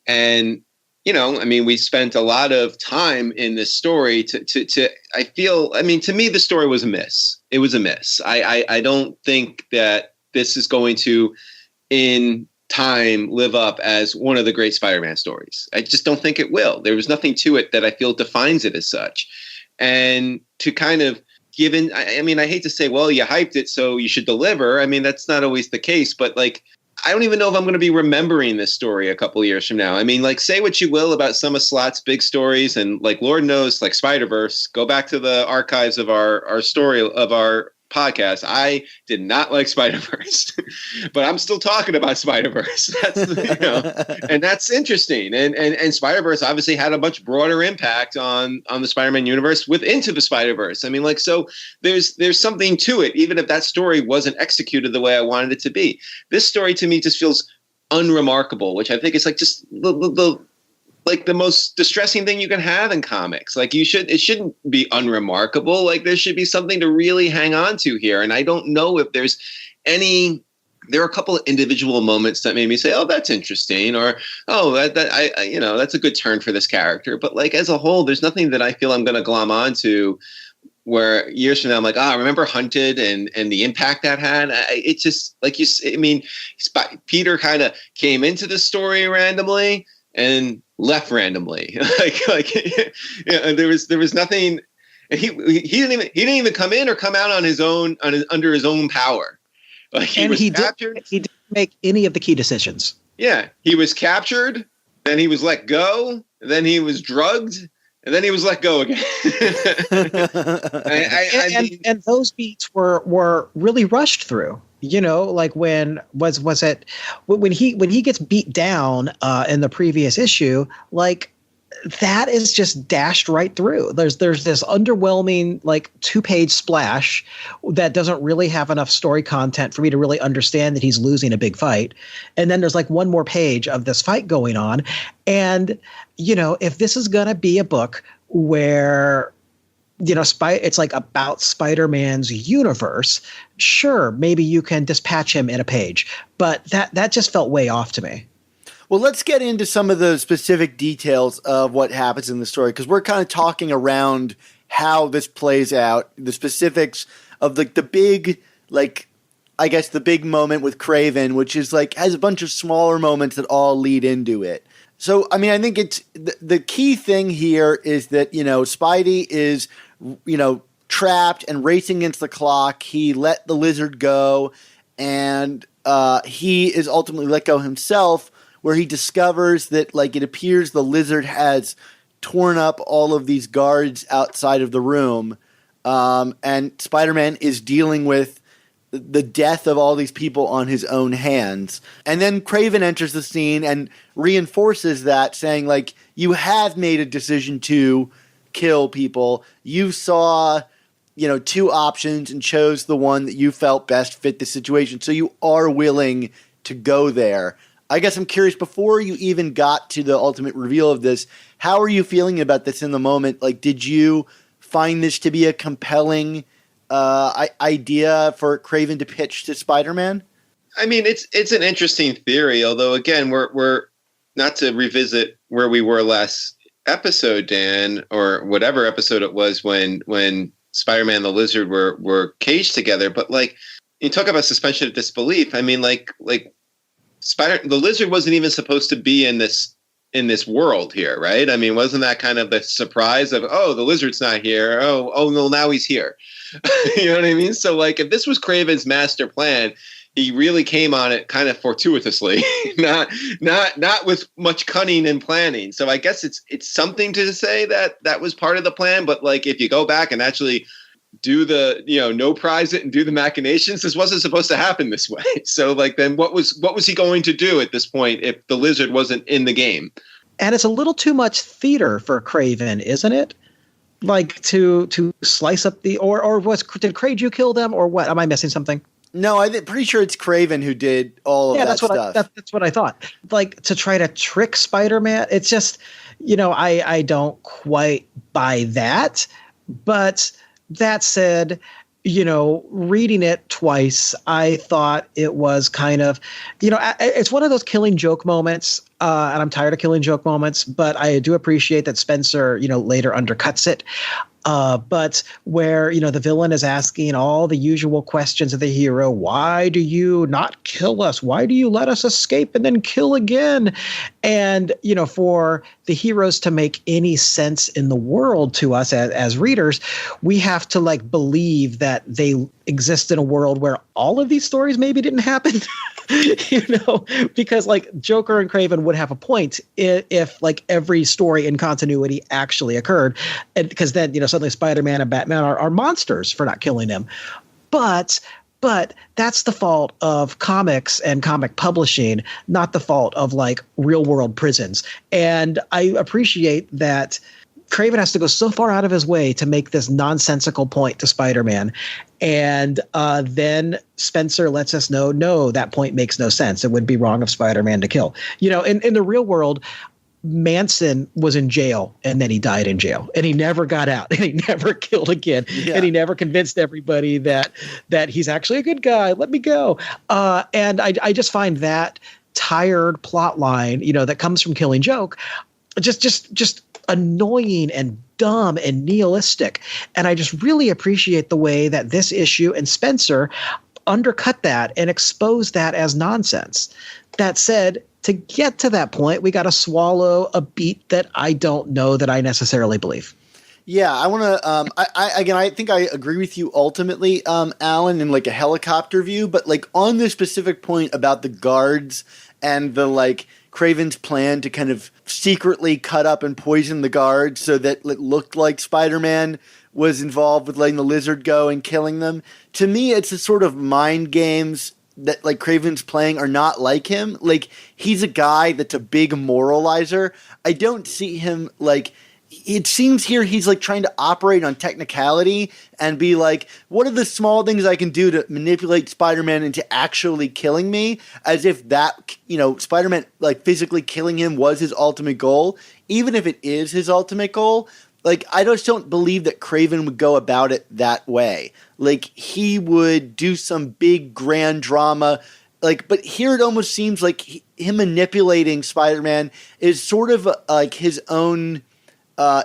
And, we spent a lot of time in this story to me, the story was a miss. It was a miss. I don't think that this is going to, in time, live up as one of the great Spider-Man stories. I just don't think it will. There was nothing to it that I feel defines it as such. And to kind of I hate to say, well, you hyped it, so you should deliver. I mean, that's not always the case, but I don't even know if I'm going to be remembering this story a couple of years from now. I mean, like, say what you will about some of Slott's big stories, and like, Lord knows, like Spider-Verse, go back to the archives of our story of our podcast. I did not like Spider-Verse, but I'm still talking about Spider-Verse. That's, and that's interesting. And Spider-Verse obviously had a much broader impact on the Spider-Man universe with Into the Spider-Verse. I mean, like, so there's something to it, even if that story wasn't executed the way I wanted it to be. This story to me just feels unremarkable, which I think is like just the most distressing thing you can have in comics. Like, it shouldn't be unremarkable. Like, there should be something to really hang on to here. And I don't know if there are a couple of individual moments that made me say, oh, that's interesting. Or, oh, that's a good turn for this character. But like, as a whole, there's nothing that I feel I'm going to glom onto where years from now I'm like, remember Hunted and the impact that had? It's just like Peter kind of came into the story randomly and left randomly. There was nothing. He didn't even come in or come out on his own under his own power. Like, he didn't make any of the key decisions. Yeah, he was captured, then he was let go, then he was drugged, and then he was let go again. And those beats were really rushed through. You know, like when he gets beat down in the previous issue, like that is just dashed right through. There's this underwhelming like 2-page splash that doesn't really have enough story content for me to really understand that he's losing a big fight. And then there's like one more page of this fight going on. And, you know, if this is going to be a book where, you know, it's like about Spider-Man's universe, sure, maybe you can dispatch him in a page, but that just felt way off to me. Well, let's get into some of the specific details of what happens in the story, because we're kind of talking around how this plays out, the specifics of the big, like, I guess the big moment with Kraven, which is like has a bunch of smaller moments that all lead into it. So, I mean, I think it's the key thing here is that, you know, Spidey is, you know, trapped and racing against the clock. He let the lizard go, and he is ultimately let go himself, where he discovers that, like, it appears the lizard has torn up all of these guards outside of the room, and Spider-Man is dealing with the death of all these people on his own hands. And then Kraven enters the scene and reinforces that, saying, like, you have made a decision to kill people. You saw, you know, 2 options and chose the one that you felt best fit the situation. So you are willing to go there. I guess I'm curious, before you even got to the ultimate reveal of this, how are you feeling about this in the moment? Like, did you find this to be a compelling idea for Kraven to pitch to Spider-Man? I mean, it's an interesting theory, although again, we're not to revisit where we were last episode, Dan, or whatever episode it was when Spider-Man and the Lizard were caged together. But like, you talk about suspension of disbelief. I mean, like the Lizard wasn't even supposed to be in this world here, right? I mean, wasn't that kind of the surprise of, oh, the Lizard's not here. Oh no, now he's here. You know what I mean? So like, if this was Kraven's master plan, he really came on it kind of fortuitously, not with much cunning and planning. So I guess it's something to say that was part of the plan. But like, if you go back and actually do the, you know, no prize it and do the machinations, this wasn't supposed to happen this way. So like, then what was he going to do at this point if the Lizard wasn't in the game? And it's a little too much theater for Kraven, isn't it? Like to slice up did Kraven kill them or what? Am I missing something? No, I'm pretty sure it's Kraven who did all of that stuff. That's what I thought. Like, to try to trick Spider-Man, it's just, you know, I don't quite buy that. But that said, you know, reading it twice, I thought it was kind of, you know, it's one of those killing joke moments, and I'm tired of killing joke moments, but I do appreciate that Spencer, you know, later undercuts it. But where, you know, the villain is asking all the usual questions of the hero. Why do you not kill us? Why do you let us escape and then kill again? And, you know, for the heroes to make any sense in the world to us as readers, we have to like believe that they exist in a world where all of these stories maybe didn't happen. Because like Joker and Craven would have a point if like every story in continuity actually occurred, and because then suddenly Spider-Man and Batman are monsters for not killing him. But that's the fault of comics and comic publishing, not the fault of like real world prisons. And I appreciate that Craven has to go so far out of his way to make this nonsensical point to Spider-Man. And then Spencer lets us know, no, that point makes no sense. It would be wrong of Spider-Man to kill. In the real world, Manson was in jail and then he died in jail and he never got out and he never killed again. Yeah. And he never convinced everybody that he's actually a good guy. Let me go. And I just find that tired plot line, that comes from Killing Joke, just annoying and dumb and nihilistic. And I just really appreciate the way that this issue and Spencer undercut that and exposed that as nonsense. That said, to get to that point, we got to swallow a beat that I don't know that I necessarily believe. Yeah, I want to. I think I agree with you ultimately, Alan, in like a helicopter view. But like on this specific point about the guards and the like Craven's plan to kind of secretly cut up and poison the guards so that it looked like Spider-Man was involved with letting the lizard go and killing them. To me, it's a sort of mind games that like Craven's playing are not like him. Like he's a guy that's a big moralizer. I don't see him like. It seems here he's like trying to operate on technicality and be like, what are the small things I can do to manipulate Spider-Man into actually killing me? As if that, Spider-Man like physically killing him was his ultimate goal. Even if it is his ultimate goal, like I just don't believe that Craven would go about it that way. Like he would do some big grand drama. Like, but here it almost seems like him manipulating Spider-Man is sort of like his own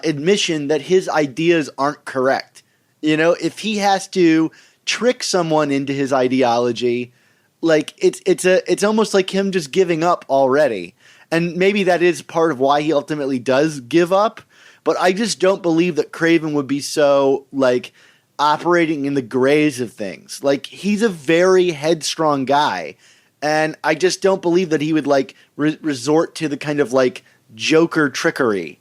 admission that his ideas aren't correct. If he has to trick someone into his ideology, like it's almost like him just giving up already. And maybe that is part of why he ultimately does give up. But I just don't believe that Craven would be so like operating in the grays of things. Like he's a very headstrong guy. And I just don't believe that he would like resort to the kind of like Joker trickery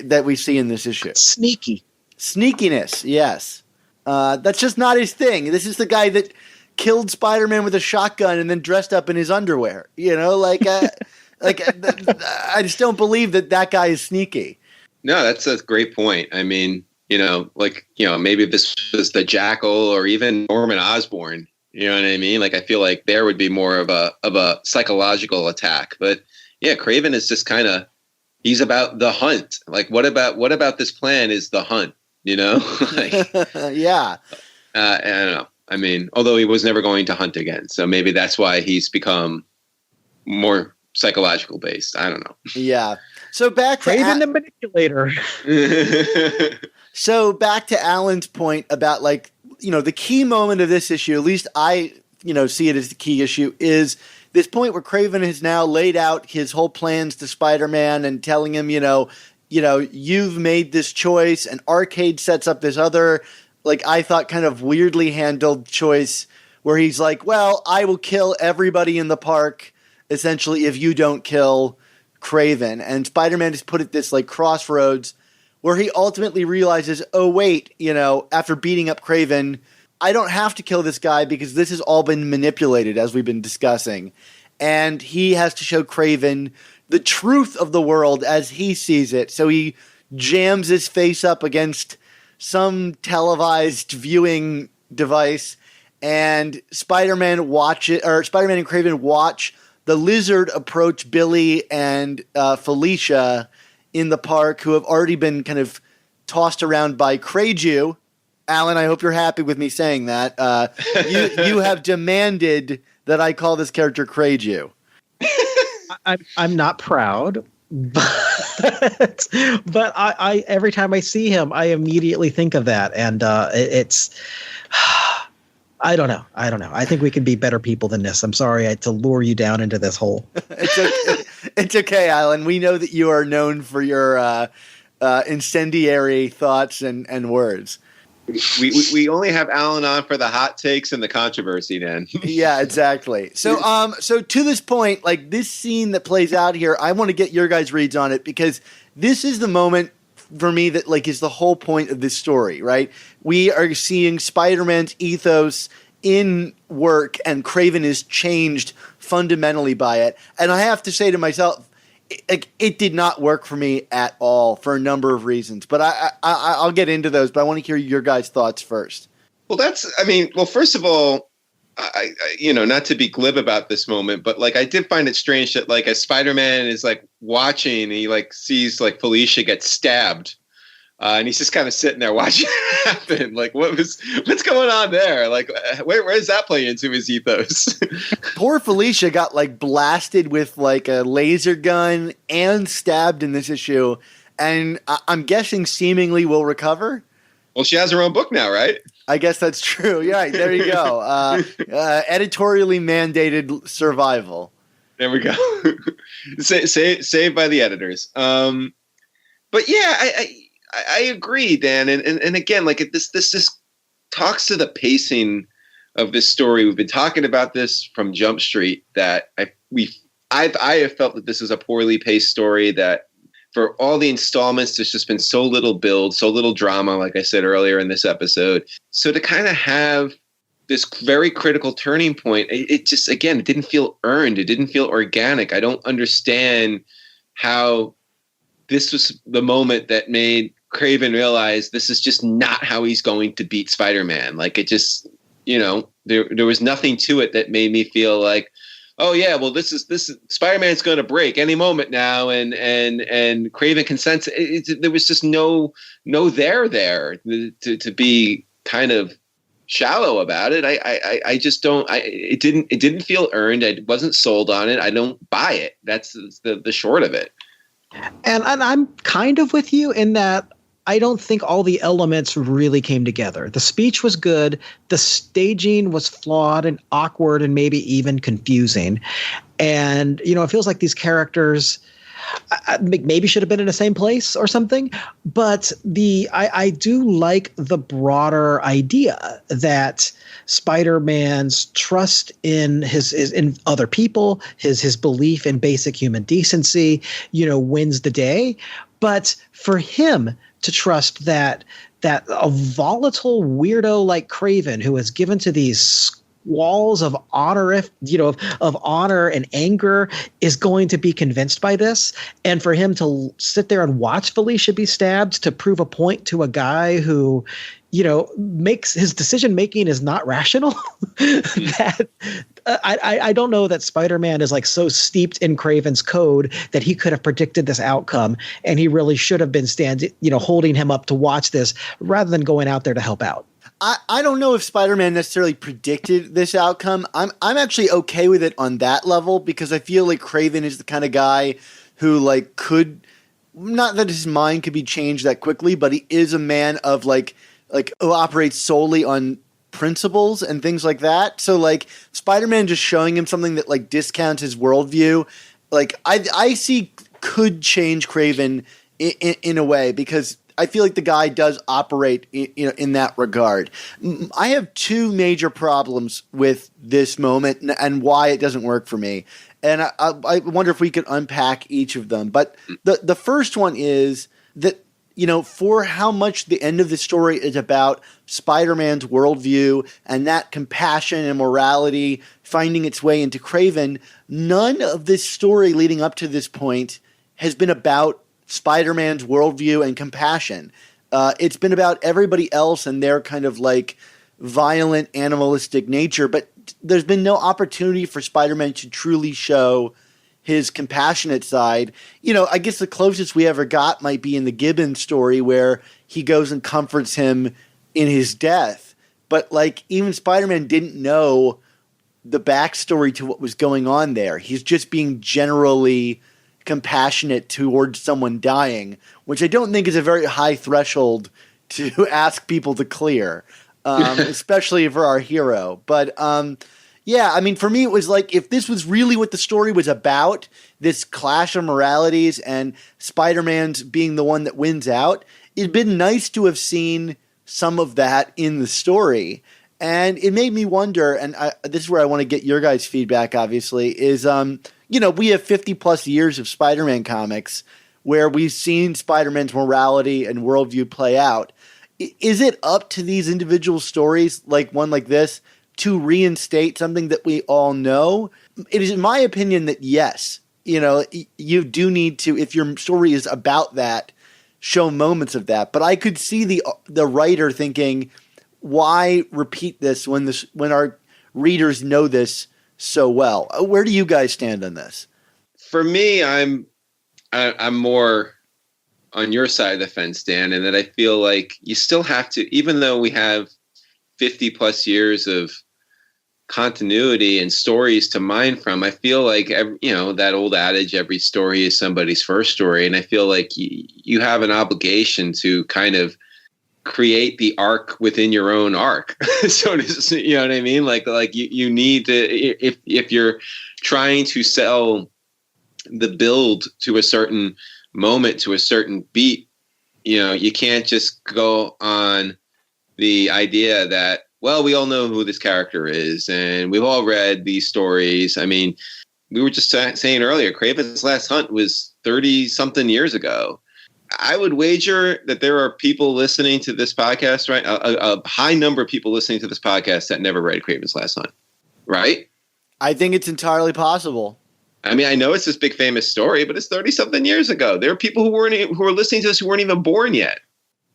that we see in this issue. Sneakiness, yes. That's just not his thing. This is the guy that killed Spider-Man with a shotgun and then dressed up in his underwear. I just don't believe that guy is sneaky. No, that's a great point. I mean, maybe this was the Jackal or even Norman Osborn. You know what I mean? Like, I feel like there would be more of a psychological attack. But yeah, Craven is just kind of. He's about the hunt. Like, what about this plan is the hunt, Like, yeah. I don't know. I mean, although he was never going to hunt again. So maybe that's why he's become more psychological based. I don't know. Yeah. So back to Craven the manipulator. So back to Alan's point about like, the key moment of this issue, at least I, see it as the key issue, is this point where Craven has now laid out his whole plans to Spider-Man and telling him, you've made this choice, and Arcade sets up this other, like I thought kind of weirdly handled choice where he's like, well, I will kill everybody in the park, essentially, if you don't kill Craven. And Spider-Man has put at this like crossroads where he ultimately realizes, oh wait, after beating up Craven, I don't have to kill this guy because this has all been manipulated, as we've been discussing. And he has to show Craven the truth of the world as he sees it. So he jams his face up against some televised viewing device, and Spider-Man and Craven watch the lizard approach Billy and Felicia in the park, who have already been kind of tossed around by Crayju. Alan, I hope you're happy with me saying that. You have demanded that I call this character Crayju. I'm not proud, but I every time I see him, I immediately think of that, and it's. I don't know. I think we can be better people than this. I'm sorry to lure you down into this hole. It's okay, Alan. We know that you are known for your incendiary thoughts and words. We only have Alan on for the hot takes and the controversy, Dan. Yeah, exactly. So to this point, like this scene that plays out here, I want to get your guys' reads on it because this is the moment for me that like is the whole point of this story, right? We are seeing Spider-Man's ethos in work, and Kraven is changed fundamentally by it. And I have to say to myself, it did not work for me at all for a number of reasons. But I'll get into those. But I want to hear your guys' thoughts first. Well, first of all, I not to be glib about this moment, but like I did find it strange that like as Spider-Man is like watching, he like sees like Felicia get stabbed, and he's just kind of sitting there watching it happen. Like what's going on there? Like where does that play into his ethos? Poor Felicia got like blasted with like a laser gun and stabbed in this issue, and I'm guessing seemingly will recover. Well, she has her own book now, right? I guess that's true. Yeah, there you go. Editorially mandated survival. There we go. Saved by the editors. But yeah, I agree, Dan. And again, like this just talks to the pacing of this story. We've been talking about this from Jump Street that I have felt that this is a poorly paced story that. For all the installments, there's just been so little build, so little drama, like I said earlier in this episode. So to kind of have this very critical turning point, it just, again, it didn't feel earned. It didn't feel organic. I don't understand how this was the moment that made Kraven realize this is just not how he's going to beat Spider-Man. Like it just, there was nothing to it that made me feel like, oh yeah, well this is Spider-Man's going to break any moment now, and Kraven consents. There was just no there to be kind of shallow about it. I just don't. It didn't feel earned. I wasn't sold on it. I don't buy it. That's the short of it. And I'm kind of with you in that. I don't think all the elements really came together. The speech was good. The staging was flawed and awkward and maybe even confusing. And, it feels like these characters maybe should have been in the same place or something. But I do like the broader idea that Spider-Man's trust in in other people, his belief in basic human decency, wins the day. But for him to trust that a volatile weirdo like Kraven, who is given to these squalls of honor, of honor and anger, is going to be convinced by this, and for him to sit there and watch Felicia be stabbed to prove a point to a guy who, makes his decision making is not rational. That I don't know that Spider-Man is like so steeped in Kraven's code that he could have predicted this outcome, and he really should have been holding him up to watch this rather than going out there to help out. I don't know if Spider-Man necessarily predicted this outcome. I'm actually okay with it on that level because I feel like Kraven is the kind of guy who like could, not that his mind could be changed that quickly, but he is a man of like who operates solely on principles and things like that. So like Spider-Man just showing him something that like discounts his worldview, like I see could change Kraven in a way because I feel like the guy does operate in that regard. I have two major problems with this moment and why it doesn't work for me. And I wonder if we could unpack each of them. But the first one is that, for how much the end of the story is about Spider-Man's worldview and that compassion and morality finding its way into Kraven, none of this story leading up to this point has been about Spider-Man's worldview and compassion. It's been about everybody else and their kind of like violent animalistic nature, but there's been no opportunity for Spider-Man to truly show his compassionate side. I guess the closest we ever got might be in the Gibbons story where he goes and comforts him in his death. But like even Spider-Man didn't know the backstory to what was going on there. He's just being generally compassionate towards someone dying, which I don't think is a very high threshold to ask people to clear, especially for our hero. But yeah, I mean, for me, it was like if this was really what the story was about, this clash of moralities and Spider-Man's being the one that wins out, it'd been nice to have seen some of that in the story. And it made me wonder, and this is where I want to get your guys' feedback, obviously, is, we have 50 plus years of Spider-Man comics where we've seen Spider-Man's morality and worldview play out. Is it up to these individual stories, like one like this, to reinstate something that we all know? It is in my opinion that yes, you do need to, if your story is about that, show moments of that. But I could see the writer thinking, why repeat this when our readers know this so well? Where do you guys stand on this? For me, I'm more on your side of the fence, Dan, and that I feel like you still have to, even though we have 50 plus years of continuity and stories to mine from, I feel like that old adage, every story is somebody's first story, and I feel like you have an obligation to kind of create the arc within your own arc. So you know what I mean? Like you need to, if you're trying to sell the build to a certain moment, to a certain beat, you can't just go on the idea that, well, we all know who this character is and we've all read these stories. I mean, we were just saying earlier, Kraven's Last Hunt was 30 something years ago. I would wager that there are people listening to this podcast, right? A high number of people listening to this podcast that never read Kraven's Last Hunt, right? I think it's entirely possible. I mean, I know it's this big famous story, but it's 30 something years ago. There are people who were listening to this who weren't even born yet.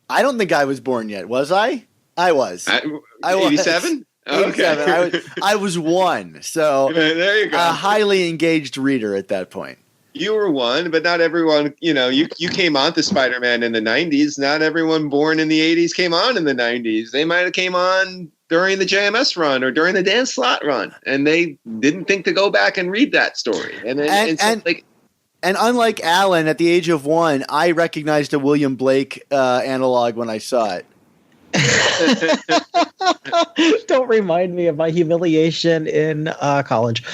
I don't think I was born yet. Was I? I was. I was. 87? Okay. I was one. So there you go. A highly engaged reader at that point. You were one, but not everyone, you came on to Spider-Man in the 90s. Not everyone born in the 80s came on in the 90s. They might have came on during the JMS run or during the Dan Slott run, and they didn't think to go back and read that story. And unlike Alan, at the age of 1, I recognized a William Blake analog when I saw it. Don't remind me of my humiliation in college.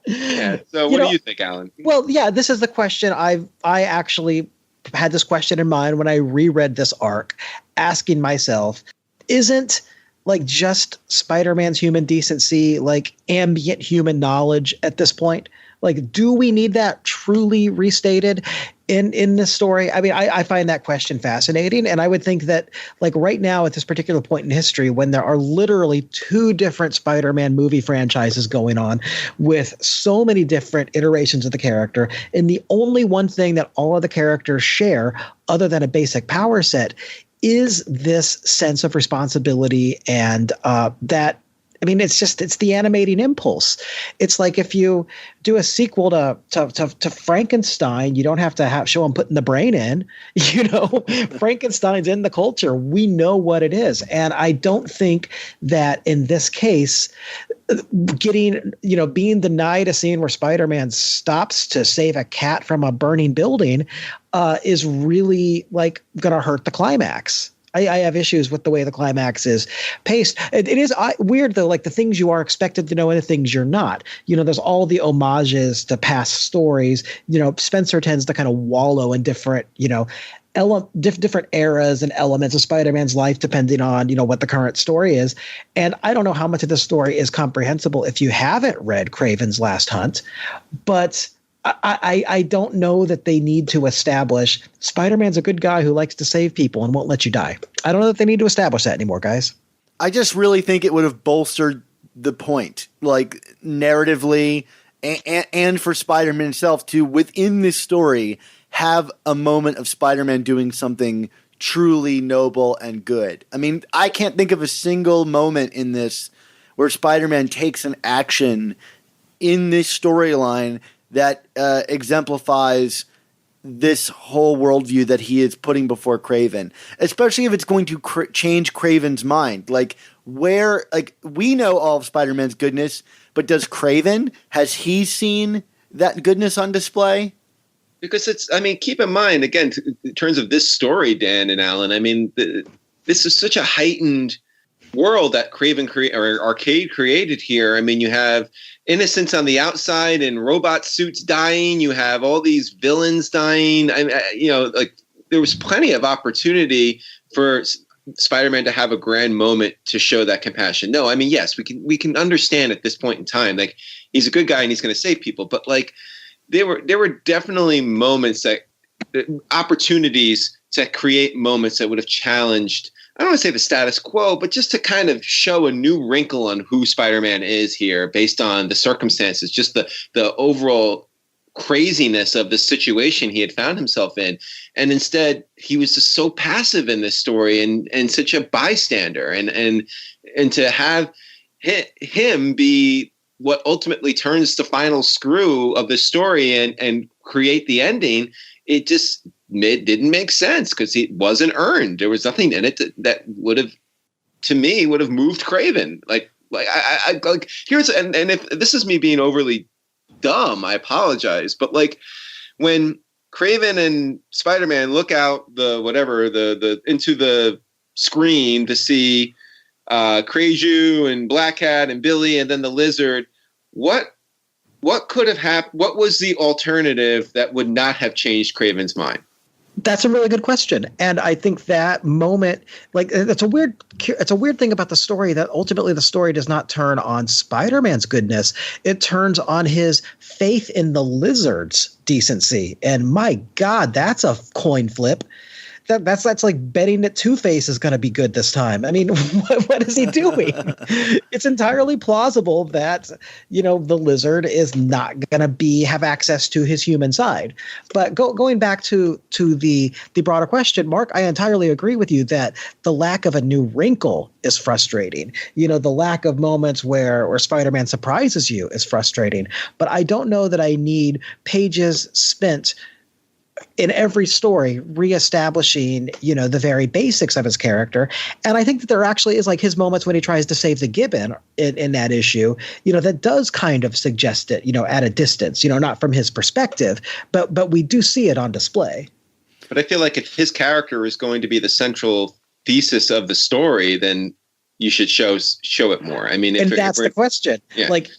Yeah. So what do you think, Alan? Well, yeah, this is the question. I actually had this question in mind when I reread this arc, asking myself, isn't like just Spider-Man's human decency like ambient human knowledge at this point? Like, do we need that truly restated in this story? I mean, I find that question fascinating. And I would think that, like, right now at this particular point in history, when there are literally 2 different Spider-Man movie franchises going on with so many different iterations of the character, and the only one thing that all of the characters share, other than a basic power set, is this sense of responsibility and that. I mean, it's the animating impulse. It's like if you do a sequel to Frankenstein, you don't have to show him putting the brain in. Frankenstein's in the culture. We know what it is. And I don't think that in this case, being denied a scene where Spider-Man stops to save a cat from a burning building is really like going to hurt the climax. I have issues with the way the climax is paced. It is weird, though, like the things you are expected to know and the things you're not. There's all the homages to past stories. Spencer tends to kind of wallow in different, different eras and elements of Spider-Man's life, depending on, what the current story is. And I don't know how much of the story is comprehensible if you haven't read Kraven's Last Hunt, but I don't know that they need to establish Spider-Man's a good guy who likes to save people and won't let you die. I don't know that they need to establish that anymore, guys. I just really think it would have bolstered the point, like narratively and for Spider-Man himself to, within this story, have a moment of Spider-Man doing something truly noble and good. I mean, I can't think of a single moment in this where Spider-Man takes an action in this storyline that exemplifies this whole worldview that he is putting before Kraven, especially if it's going to change Kraven's mind. Like, we know all of Spider-Man's goodness, but does Kraven, has he seen that goodness on display? Because keep in mind, again, in terms of this story, Dan and Alan, this is such a heightened world that Arcade created here. I mean, you have innocents on the outside and robot suits dying. You have all these villains dying. There was plenty of opportunity for Spider-Man to have a grand moment to show that compassion. No, I mean, yes, we can understand at this point in time, like, he's a good guy and he's going to save people, but like there were definitely moments that opportunities to create moments that would have challenged, I don't want to say the status quo, but just to kind of show a new wrinkle on who Spider-Man is here based on the circumstances, just the overall craziness of the situation he had found himself in. And instead, he was just so passive in this story and such a bystander. And to have him be what ultimately turns the final screw of the story and create the ending, it just didn't make sense because it wasn't earned. There was nothing in it that would have, to me, would have moved Kraven. Like here's, and if this is me being overly dumb, I apologize, but like when Kraven and Spider-Man look out the into the screen to see Kreiju and Black Cat and Billy and then the Lizard, what could have happened? What was the alternative that would not have changed Kraven's mind? That's a really good question. And I think that moment, like, it's a weird thing about the story that ultimately the story does not turn on Spider-Man's goodness. It turns on his faith in the Lizard's decency. And my God, that's a coin flip. That's like betting that Two-Face is going to be good this time. I mean, what is he doing? It's entirely plausible that, the Lizard is not going to have access to his human side. But going back to the broader question, Mark, I entirely agree with you that the lack of a new wrinkle is frustrating. The lack of moments where Spider-Man surprises you is frustrating. But I don't know that I need pages spent in every story reestablishing, the very basics of his character. And I think that there actually is like his moments when he tries to save the Gibbon in that issue, that does kind of suggest it, at a distance, not from his perspective, but we do see it on display. But I feel like if his character is going to be the central thesis of the story, then you should show it more. I mean, that's the question. Yeah. Like,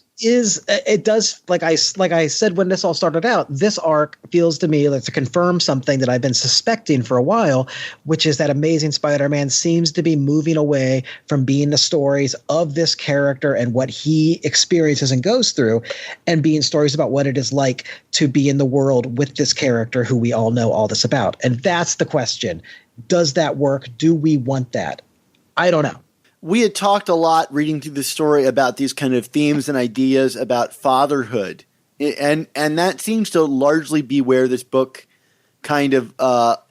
like I said when this all started out, this arc feels to me like to confirm something that I've been suspecting for a while, which is that Amazing Spider-Man seems to be moving away from being the stories of this character and what he experiences and goes through, and being stories about what it is like to be in the world with this character who we all know all this about. And that's the question. Does that work? Do we want that? I don't know. We had talked a lot reading through the story about these kind of themes and ideas about fatherhood. And that seems to largely be where this book kind of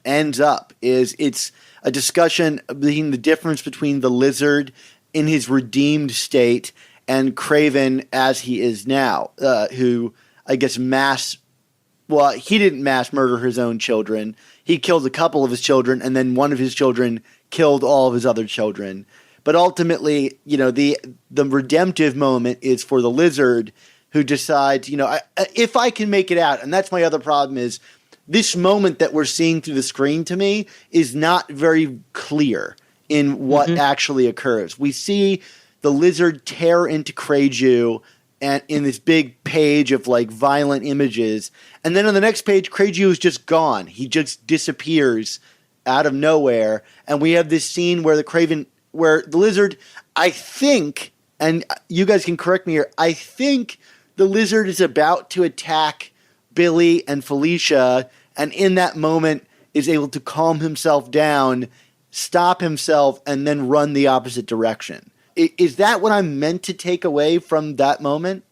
ends up. It's a discussion between the difference between the Lizard in his redeemed state and Kraven as he is now, who I guess he didn't mass murder his own children. He killed a couple of his children, and then one of his children killed all of his other children. But ultimately, the redemptive moment is for the Lizard, who decides, if I can make it out. And that's my other problem is this moment that we're seeing through the screen to me is not very clear in what actually occurs. We see the Lizard tear into Kreiju and in this big page of like violent images. And then on the next page, Kreiju is just gone. He just disappears out of nowhere. And we have this scene where where the Lizard, I think, and you guys can correct me here, I think the Lizard is about to attack Billy and Felicia, and in that moment is able to calm himself down, stop himself, and then run the opposite direction. Is that what I'm meant to take away from that moment?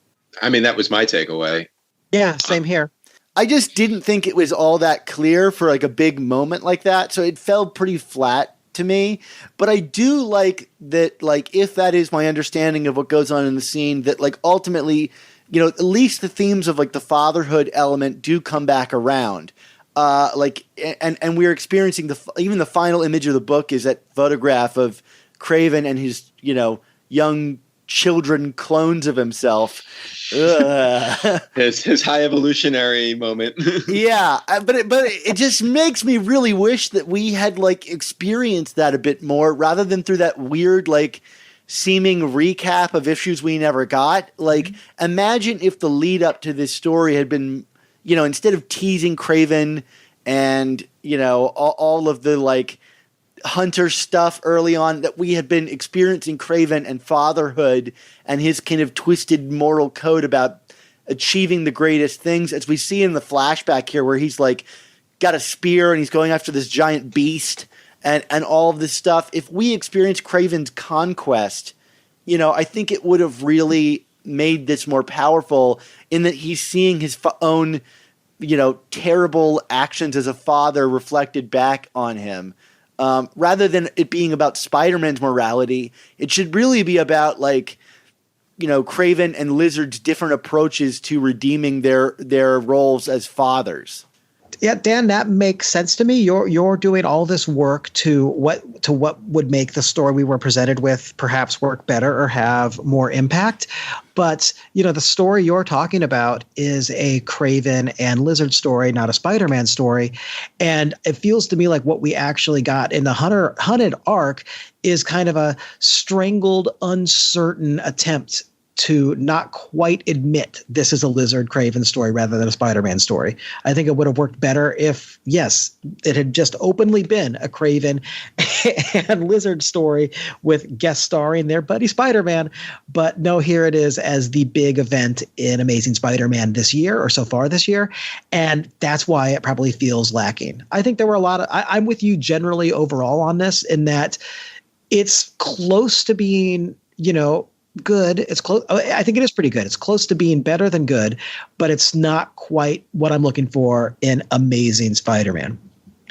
I mean, that was my takeaway. Yeah, same here. I just didn't think it was all that clear for like a big moment like that, so it felt pretty flat to me. But I do like that, like, if that is my understanding of what goes on in the scene, that like ultimately, at least the themes of like the fatherhood element do come back around. And we're experiencing even the final image of the book is that photograph of Kraven and his, young children clones of himself. His high evolutionary moment. Yeah, but it just makes me really wish that we had like experienced that a bit more rather than through that weird like seeming recap of issues we never got. Like, imagine if the lead up to this story had been, instead of teasing Kraven and all of the like Hunter stuff early on that we had been experiencing Kraven and fatherhood and his kind of twisted moral code about achieving the greatest things, as we see in the flashback here where he's like got a spear and he's going after this giant beast and all of this stuff. If we experienced Kraven's conquest, I think it would have really made this more powerful in that he's seeing his own, terrible actions as a father reflected back on him. Rather than it being about Spider-Man's morality, it should really be about Kraven and Lizard's different approaches to redeeming their roles as fathers. Yeah, Dan, that makes sense to me. You're doing all this work to what would make the story we were presented with perhaps work better or have more impact. But the story you're talking about is a Kraven and Lizard story, not a Spider-Man story. And it feels to me like what we actually got in the Hunted arc is kind of a strangled, uncertain attempt to not quite admit this is a Lizard Kraven story rather than a Spider-Man story. I think it would have worked better if, yes, it had just openly been a Kraven and Lizard story with guest starring their buddy Spider-Man. But no, here it is as the big event in Amazing Spider-Man this year, or so far this year. And that's why it probably feels lacking. I think there were a lot of, I'm with you generally overall on this in that it's close to being, good. It's close. I think it is pretty good. It's close to being better than good, but it's not quite what I'm looking for in Amazing Spider-Man.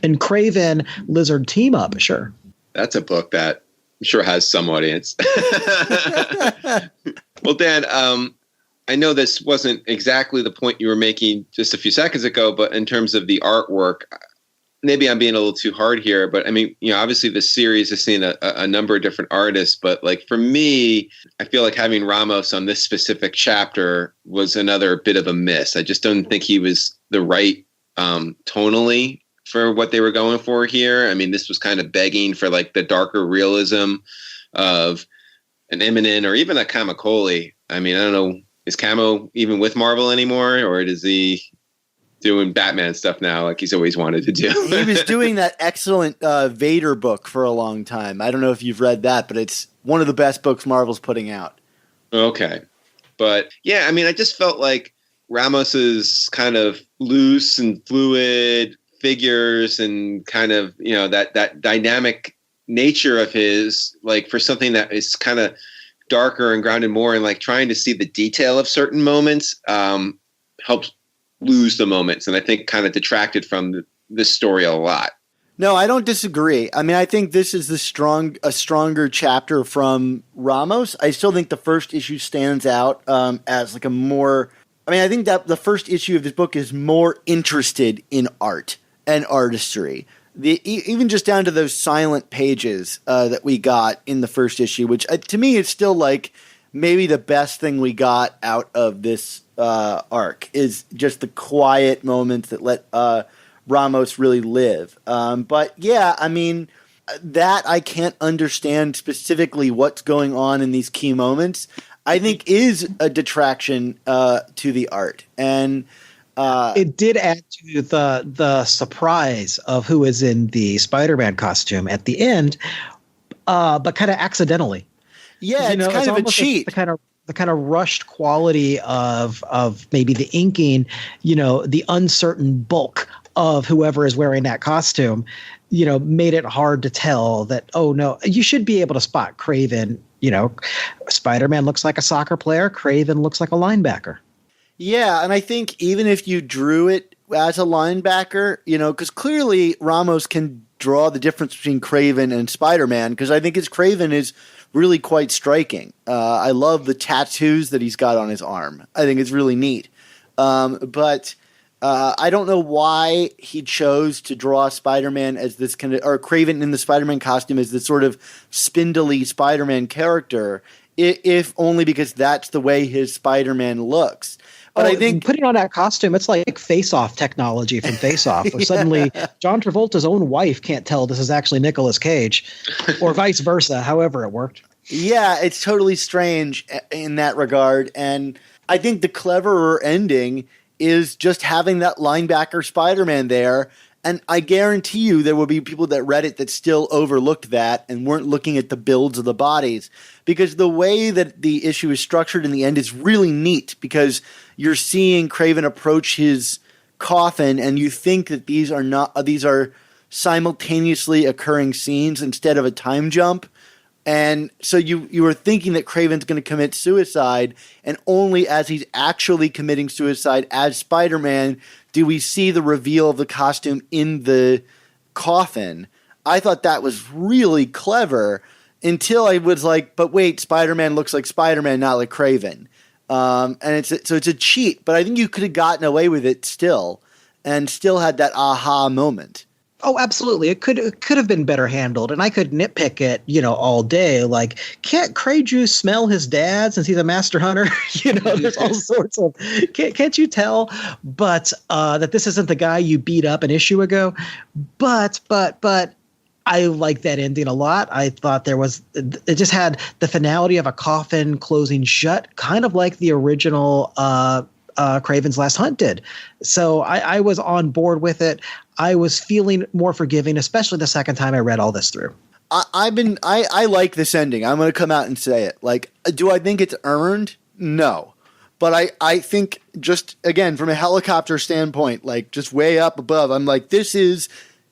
And Kraven Lizard team up, sure. That's a book that I'm sure has some audience. Well, Dan, I know this wasn't exactly the point you were making just a few seconds ago, but in terms of the artwork, maybe I'm being a little too hard here, but I mean, obviously the series has seen a number of different artists, but for me, I feel like having Ramos on this specific chapter was another bit of a miss. I just don't think he was the right tonally for what they were going for here. I mean, this was kind of begging for the darker realism of an Imminent or even a Kamikoli. I mean, I don't know, is Camo even with Marvel anymore, or is he doing Batman stuff now like he's always wanted to do? He was doing that excellent Vader book for a long time. I don't know if you've read that, but it's one of the best books Marvel's putting out. Okay. But yeah, I mean, I just felt like Ramos's kind of loose and fluid figures and kind of, that dynamic nature of his, for something that is kind of darker and grounded more in trying to see the detail of certain moments, helps lose the moments, and I think kind of detracted from this story a lot. No, I don't disagree. I mean, I think this is a stronger chapter from Ramos. I still think the first issue stands out as a more. I mean, I think that the first issue of this book is more interested in art and artistry. Even just down to those silent pages that we got in the first issue, which to me is still maybe the best thing we got out of this arc is just the quiet moments that let Ramos really live. But yeah, I mean, that I can't understand specifically what's going on in these key moments, I think is a detraction to the art. And it did add to the surprise of who is in the Spider-Man costume at the end, but kind of accidentally. Yeah, it's kind of a cheat. The kind of rushed quality of maybe the inking, the uncertain bulk of whoever is wearing that costume, made it hard to tell that, oh no, you should be able to spot Kraven. Spider-Man looks like a soccer player. Kraven looks like a linebacker. Yeah, and I think even if you drew it as a linebacker, because clearly Ramos can draw the difference between Kraven and Spider-Man, because I think his Kraven is really quite striking. I love the tattoos that he's got on his arm. I think it's really neat. But I don't know why he chose to draw Spider-Man as this kind of, or Kraven in the Spider-Man costume as this sort of spindly Spider-Man character, if only because that's the way his Spider-Man looks. But I think putting on that costume, it's like Face-Off technology from Face-Off, where suddenly John Travolta's own wife can't tell this is actually Nicolas Cage, or vice versa, however it worked. Yeah, it's totally strange in that regard. And I think the cleverer ending is just having that linebacker Spider-Man there And I guarantee you there will be people that read it that still overlooked that and weren't looking at the builds of the bodies, because the way that the issue is structured in the end is really neat, because you're seeing Kraven approach his coffin and you think that these are simultaneously occurring scenes instead of a time jump. And so you were thinking that Kraven's going to commit suicide, and only as he's actually committing suicide as Spider-Man do we see the reveal of the costume in the coffin. I thought that was really clever until I was like, but wait, Spider-Man looks like Spider-Man, not like Kraven. And it's a cheat, but I think you could have gotten away with it still and still had that aha moment. Oh, absolutely. It could have been better handled, and I could nitpick it, all day. Like, can't Krayju smell his dad since he's a master hunter? There's all sorts of. Can't you tell? But that this isn't the guy you beat up an issue ago. But I like that ending a lot. I thought it just had the finality of a coffin closing shut, kind of like the original Kraven's Last Hunt did. So I was on board with it. I was feeling more forgiving, especially the second time I read all this through. I like this ending. I'm going to come out and say it. Like, do I think it's earned? No. But I think, just again, from a helicopter standpoint, like just way up above, I'm like, this is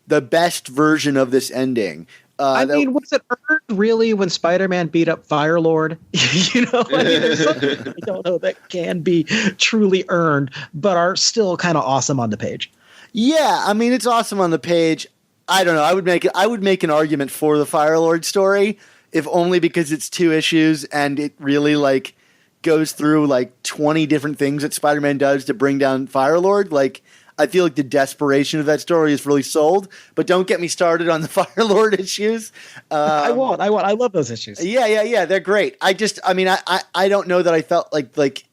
the best version of this ending. Was it earned really when Spider-Man beat up Firelord? There's something I don't know that can be truly earned, but are still kind of awesome on the page. Yeah, I mean, it's awesome on the page. I don't know. I would make an argument for the Firelord story, if only because it's 2 issues and it really like goes through like 20 different things that Spider-Man does to bring down Firelord. Like, I feel like the desperation of that story is really sold, but don't get me started on the Firelord issues. I won't. I love those issues. Yeah. They're great. I don't know that I felt like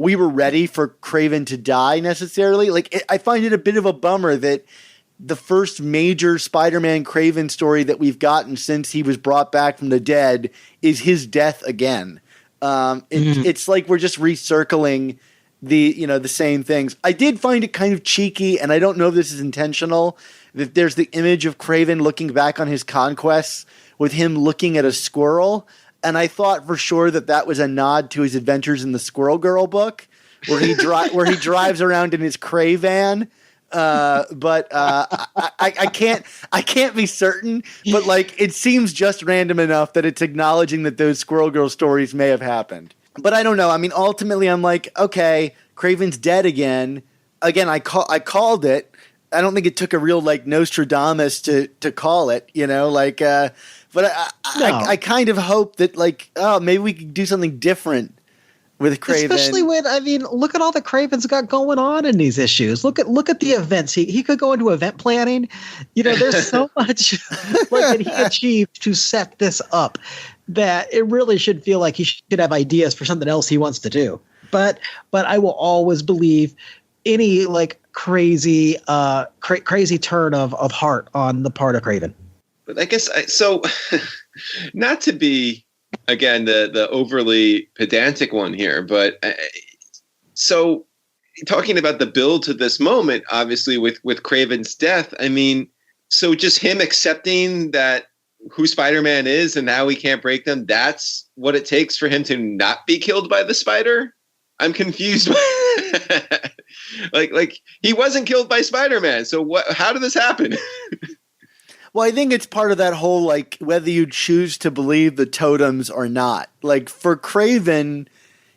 we were ready for Kraven to die necessarily. Like, I find it a bit of a bummer that the first major Spider-Man Kraven story that we've gotten since he was brought back from the dead is his death again. It's like we're just recircling the same things. I did find it kind of cheeky, and I don't know if this is intentional, that there's the image of Kraven looking back on his conquests with him looking at a squirrel. And I thought for sure that was a nod to his adventures in the Squirrel Girl book, where he drives around in his Kravan. But I can't be certain. But like, it seems just random enough that it's acknowledging that those Squirrel Girl stories may have happened. But I don't know. I mean, ultimately, I'm like, okay, Kraven's dead again. Again, I called it. I don't think it took a real like Nostradamus to call it. But I kind of hope that like, oh, maybe we could do something different with Kraven. Especially when, look at all the Kraven's got going on in these issues. Look at the events. He could go into event planning. There's so much that he achieved to set this up that it really should feel like he should have ideas for something else he wants to do. But I will always believe any like crazy turn of heart on the part of Kraven. But I guess not to be, again, the overly pedantic one here, but so talking about the build to this moment, obviously with Kraven's death, I mean, so just him accepting that who Spider-Man is and how he can't break them, that's what it takes for him to not be killed by the spider? I'm confused. like he wasn't killed by Spider-Man. So how did this happen? Well, I think it's part of that whole, like, whether you choose to believe the totems or not. Like, for Kraven,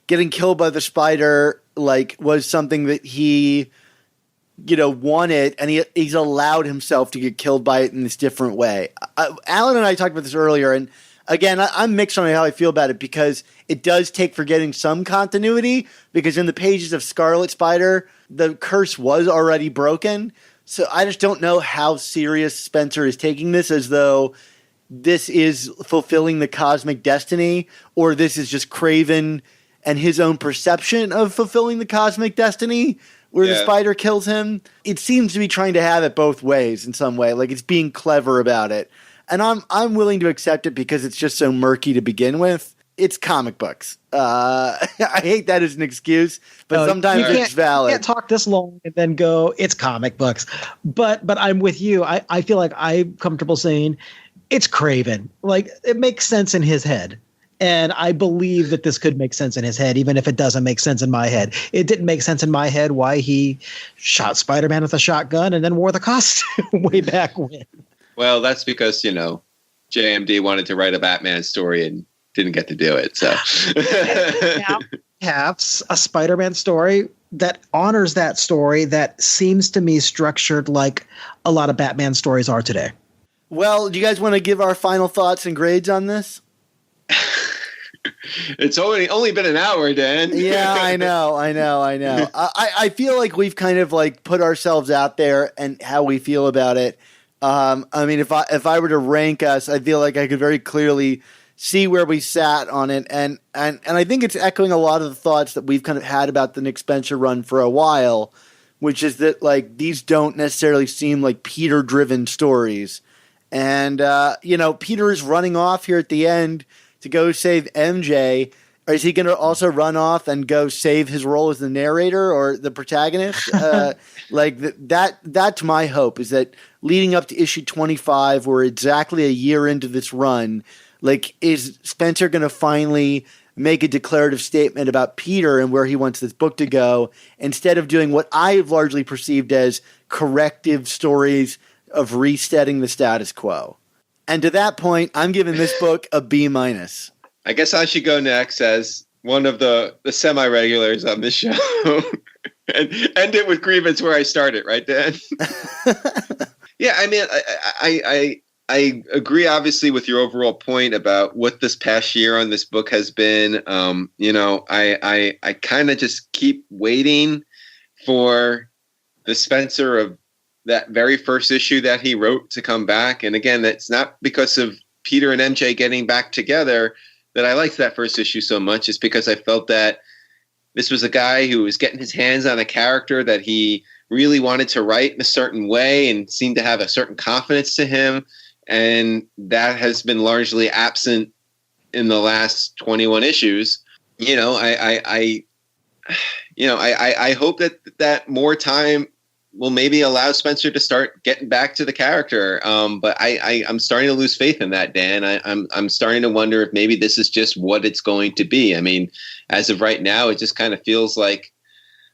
getting killed by the spider, like, was something that he, wanted, and he's allowed himself to get killed by it in this different way. Alan and I talked about this earlier, and again, I'm mixed on how I feel about it, because it does take forgetting some continuity, because in the pages of Scarlet Spider, the curse was already broken. So I just don't know how serious Spencer is taking this, as though this is fulfilling the cosmic destiny, or this is just Kraven and his own perception of fulfilling the cosmic destiny, where the spider kills him. It seems to be trying to have it both ways in some way. Like, it's being clever about it. And I'm willing to accept it because it's just so murky to begin with. it's comic books. I hate that as an excuse, but No, sometimes you it's valid. You can't talk this long and then go, it's comic books. But I'm with you. I feel like I'm comfortable saying it's Craven. Like, it makes sense in his head. And I believe that this could make sense in his head, even if it doesn't make sense in my head. It didn't make sense in my head why he shot Spider-Man with a shotgun and then wore the costume way back when. Well, that's because, JMD wanted to write a Batman story and didn't get to do it. So Now we have a Spider-Man story that honors that story that seems to me structured like a lot of Batman stories are today. Well, do you guys want to give our final thoughts and grades on this? It's only been an hour, Dan. Yeah, I know. I feel like we've kind of like put ourselves out there and how we feel about it. I mean, if I were to rank us, I feel like I could very clearly see where we sat on it, and I think it's echoing a lot of the thoughts that we've kind of had about the Nick Spencer run for a while, which is that like these don't necessarily seem like Peter-driven stories, and Peter is running off here at the end to go save MJ. Or is he going to also run off and go save his role as the narrator or the protagonist? That's my hope, is that leading up to issue 25, we're exactly a year into this run. Like, is Spencer going to finally make a declarative statement about Peter and where he wants this book to go, instead of doing what I've largely perceived as corrective stories of resetting the status quo? And to that point, I'm giving this book a B-. I guess I should go next as one of the semi-regulars on this show and end it with grievance where I started, right, Dan? Yeah, I mean, I agree, obviously, with your overall point about what this past year on this book has been. I kind of just keep waiting for the Spencer of that very first issue that he wrote to come back. And again, that's not because of Peter and MJ getting back together that I liked that first issue so much. It's because I felt that this was a guy who was getting his hands on a character that he really wanted to write in a certain way and seemed to have a certain confidence to him. And that has been largely absent in the last 21 issues. I hope that more time will maybe allow Spencer to start getting back to the character. But I'm starting to lose faith in that, Dan. I'm starting to wonder if maybe this is just what it's going to be. I mean, as of right now, it just kind of feels like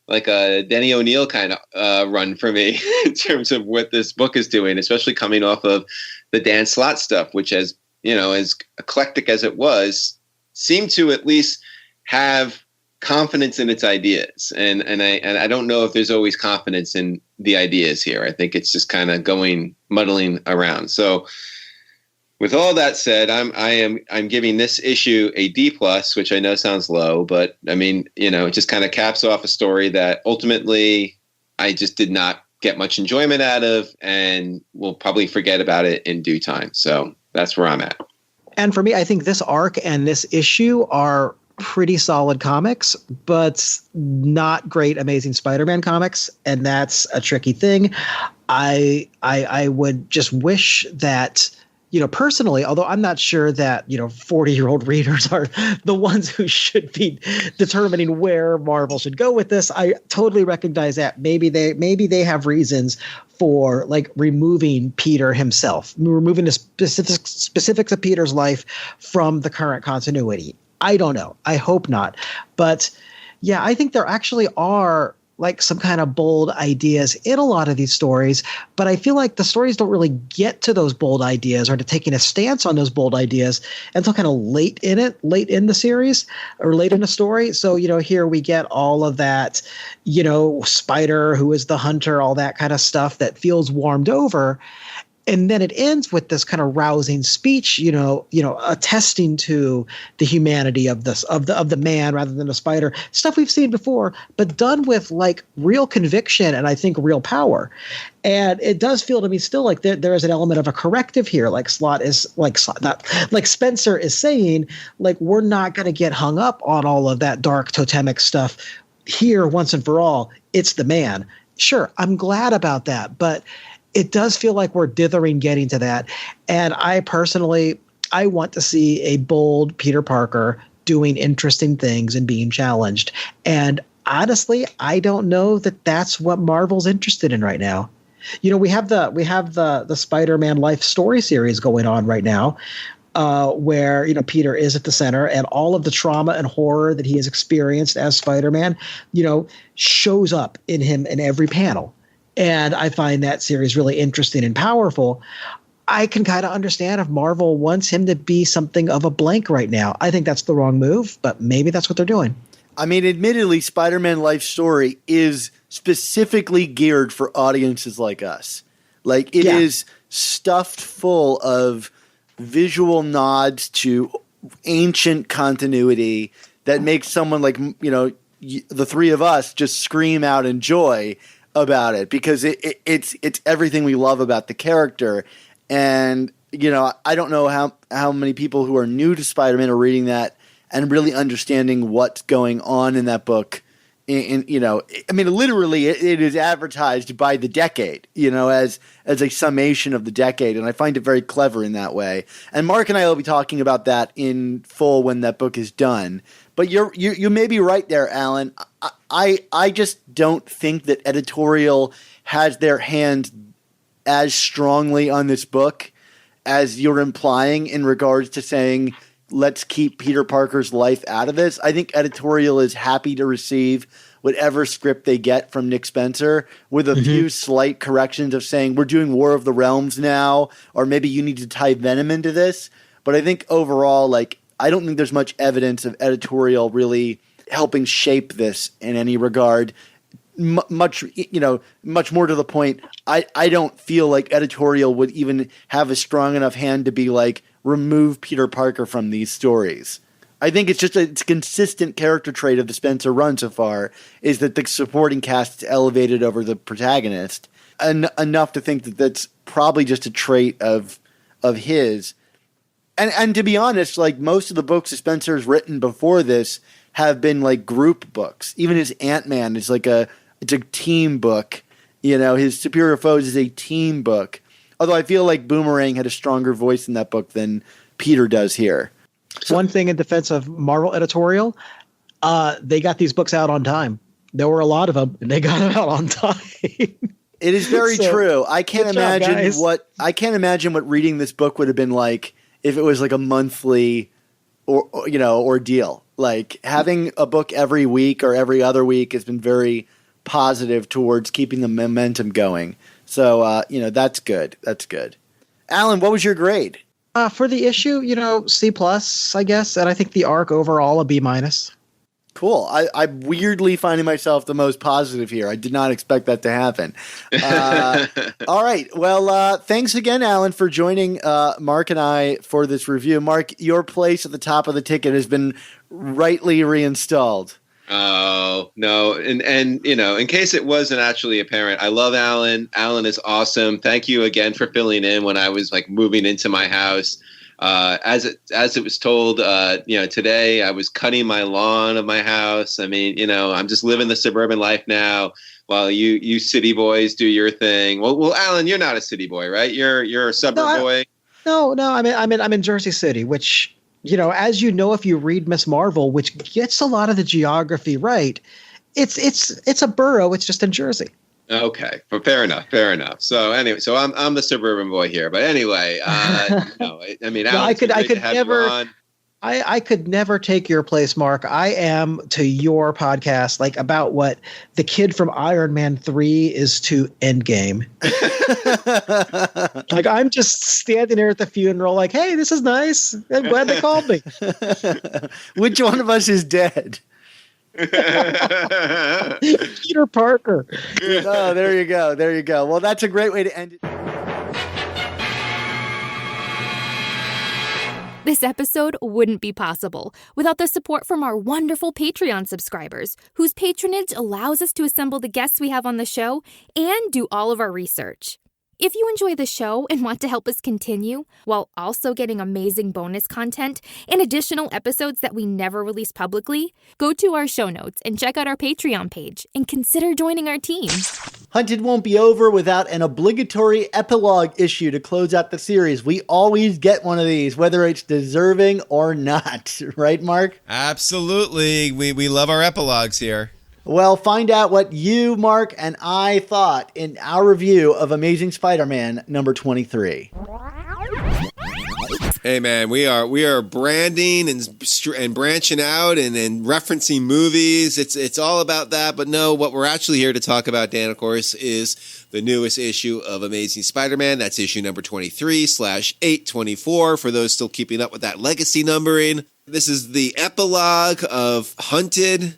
a Denny O'Neil kind of run for me in terms of what this book is doing, especially coming off of the Dan Slott stuff, which, as eclectic as it was, seemed to at least have confidence in its ideas. And I don't know if there's always confidence in the ideas here. I think it's just kind of muddling around. So with all that said, I'm giving this issue a D+, which I know sounds low, but I mean, it just kind of caps off a story that ultimately I just did not get much enjoyment out of, and we'll probably forget about it in due time. So that's where I'm at. And for me, I think this arc and this issue are pretty solid comics, but not great Amazing Spider-Man comics, and that's a tricky thing. I would just wish that, personally, although I'm not sure that 40-year-old readers are the ones who should be determining where Marvel should go with this. I totally recognize that maybe they have reasons for like removing Peter himself, removing the specifics of Peter's life from the current continuity. I don't know. I hope not. But yeah, I think there actually are like some kind of bold ideas in a lot of these stories, but I feel like the stories don't really get to those bold ideas or to taking a stance on those bold ideas until kind of late in the series or late in the story. So, here we get all of that, Spider, who is the hunter, all that kind of stuff that feels warmed over. And then it ends with this kind of rousing speech, attesting to the humanity of the man rather than the spider. Stuff we've seen before, but done with like real conviction and I think real power. And it does feel to me still like there is an element of a corrective here. Like Spencer is saying, like, we're not going to get hung up on all of that dark totemic stuff here once and for all. It's the man. Sure, I'm glad about that, but it does feel like we're dithering getting to that. And I personally, I want to see a bold Peter Parker doing interesting things and being challenged. And honestly, I don't know that that's what Marvel's interested in right now. You know, we have the Spider-Man Life Story series going on right now, where, you know, Peter is at the center, and all of the trauma and horror that he has experienced as Spider-Man, you know, shows up in him in every panel. And I find that series really interesting and powerful. I can kind of understand if Marvel wants him to be something of a blank right now. I think that's the wrong move, but maybe that's what they're doing. I mean, admittedly, Spider-Man Life Story is specifically geared for audiences like us. Like, it is stuffed full of visual nods to ancient continuity that makes someone like, you know, the three of us just scream out in joy about it, because it's everything we love about the character. And, you know, I don't know how many people who are new to Spider-Man are reading that and really understanding what's going on in that book. You know, I mean, literally, it is advertised by the decade, you know, as a summation of the decade, and I find it very clever in that way. And Mark and I will be talking about that in full when that book is done. But you may be right there, Alan. I just don't think that editorial has their hand as strongly on this book as you're implying in regards to saying, let's keep Peter Parker's life out of this. I think editorial is happy to receive whatever script they get from Nick Spencer, with a few slight corrections of saying, we're doing War of the Realms now, or maybe you need to tie Venom into this. But I think overall, like, I don't think there's much evidence of editorial really helping shape this in any regard. Much more to the point, I don't feel like editorial would even have a strong enough hand to be like, remove Peter Parker from these stories. I think it's just it's a consistent character trait of the Spencer run so far, is that the supporting cast is elevated over the protagonist, enough to think that that's probably just a trait of his. And to be honest, like, most of the books that Spencer's written before this have been like group books. Even his Ant-Man is like it's a team book. You know, his Superior Foes is a team book. Although I feel like Boomerang had a stronger voice in that book than Peter does here. So, one thing in defense of Marvel editorial, they got these books out on time. There were a lot of them, and they got them out on time. It is very true. I can't imagine what reading this book would have been like if it was like a monthly ordeal. Like, having a book every week or every other week has been very positive towards keeping the momentum going. So, that's good. That's good. Alan, what was your grade? For the issue, C+, I guess. And I think the arc overall, a B-. Cool. I'm weirdly finding myself the most positive here. I did not expect that to happen. All right. Well, thanks again, Alan, for joining Mark and I for this review. Mark, your place at the top of the ticket has been rightly reinstalled. Oh, no. And in case it wasn't actually apparent, I love Alan. Alan is awesome. Thank you again for filling in when I was like moving into my house. As it was told, today I was cutting my lawn of my house. I mean, I'm just living the suburban life now while you city boys do your thing. Well, Alan, you're not a city boy, right? You're a suburb boy. No. I'm in Jersey City, which, as if you read Miss Marvel, which gets a lot of the geography right, it's a borough. It's just in Jersey. Okay, fair enough. So anyway, I'm the suburban boy here, but anyway, I could never take your place, Mark. I am to your podcast like about what the kid from Iron Man 3 is to Endgame. Like, I'm just standing there at the funeral, like, hey, this is nice. I'm glad they called me. Which one of us is dead? Peter Parker. Oh, there you go. Well, that's a great way to end it. This episode wouldn't be possible without the support from our wonderful Patreon subscribers, whose patronage allows us to assemble the guests we have on the show and do all of our research. If you enjoy the show and want to help us continue, while also getting amazing bonus content and additional episodes that we never release publicly, go to our show notes and check out our Patreon page and consider joining our team. Hunted won't be over without an obligatory epilogue issue to close out the series. We always get one of these, whether it's deserving or not. Right, Mark? Absolutely. We love our epilogues here. Well, find out what you, Mark, and I thought in our review of Amazing Spider-Man number 23. Hey man, we are branding and branching out and referencing movies. It's all about that. But no, what we're actually here to talk about, Dan, of course, is the newest issue of Amazing Spider-Man. That's issue number 23/824 for those still keeping up with that legacy numbering. This is the epilogue of Hunted.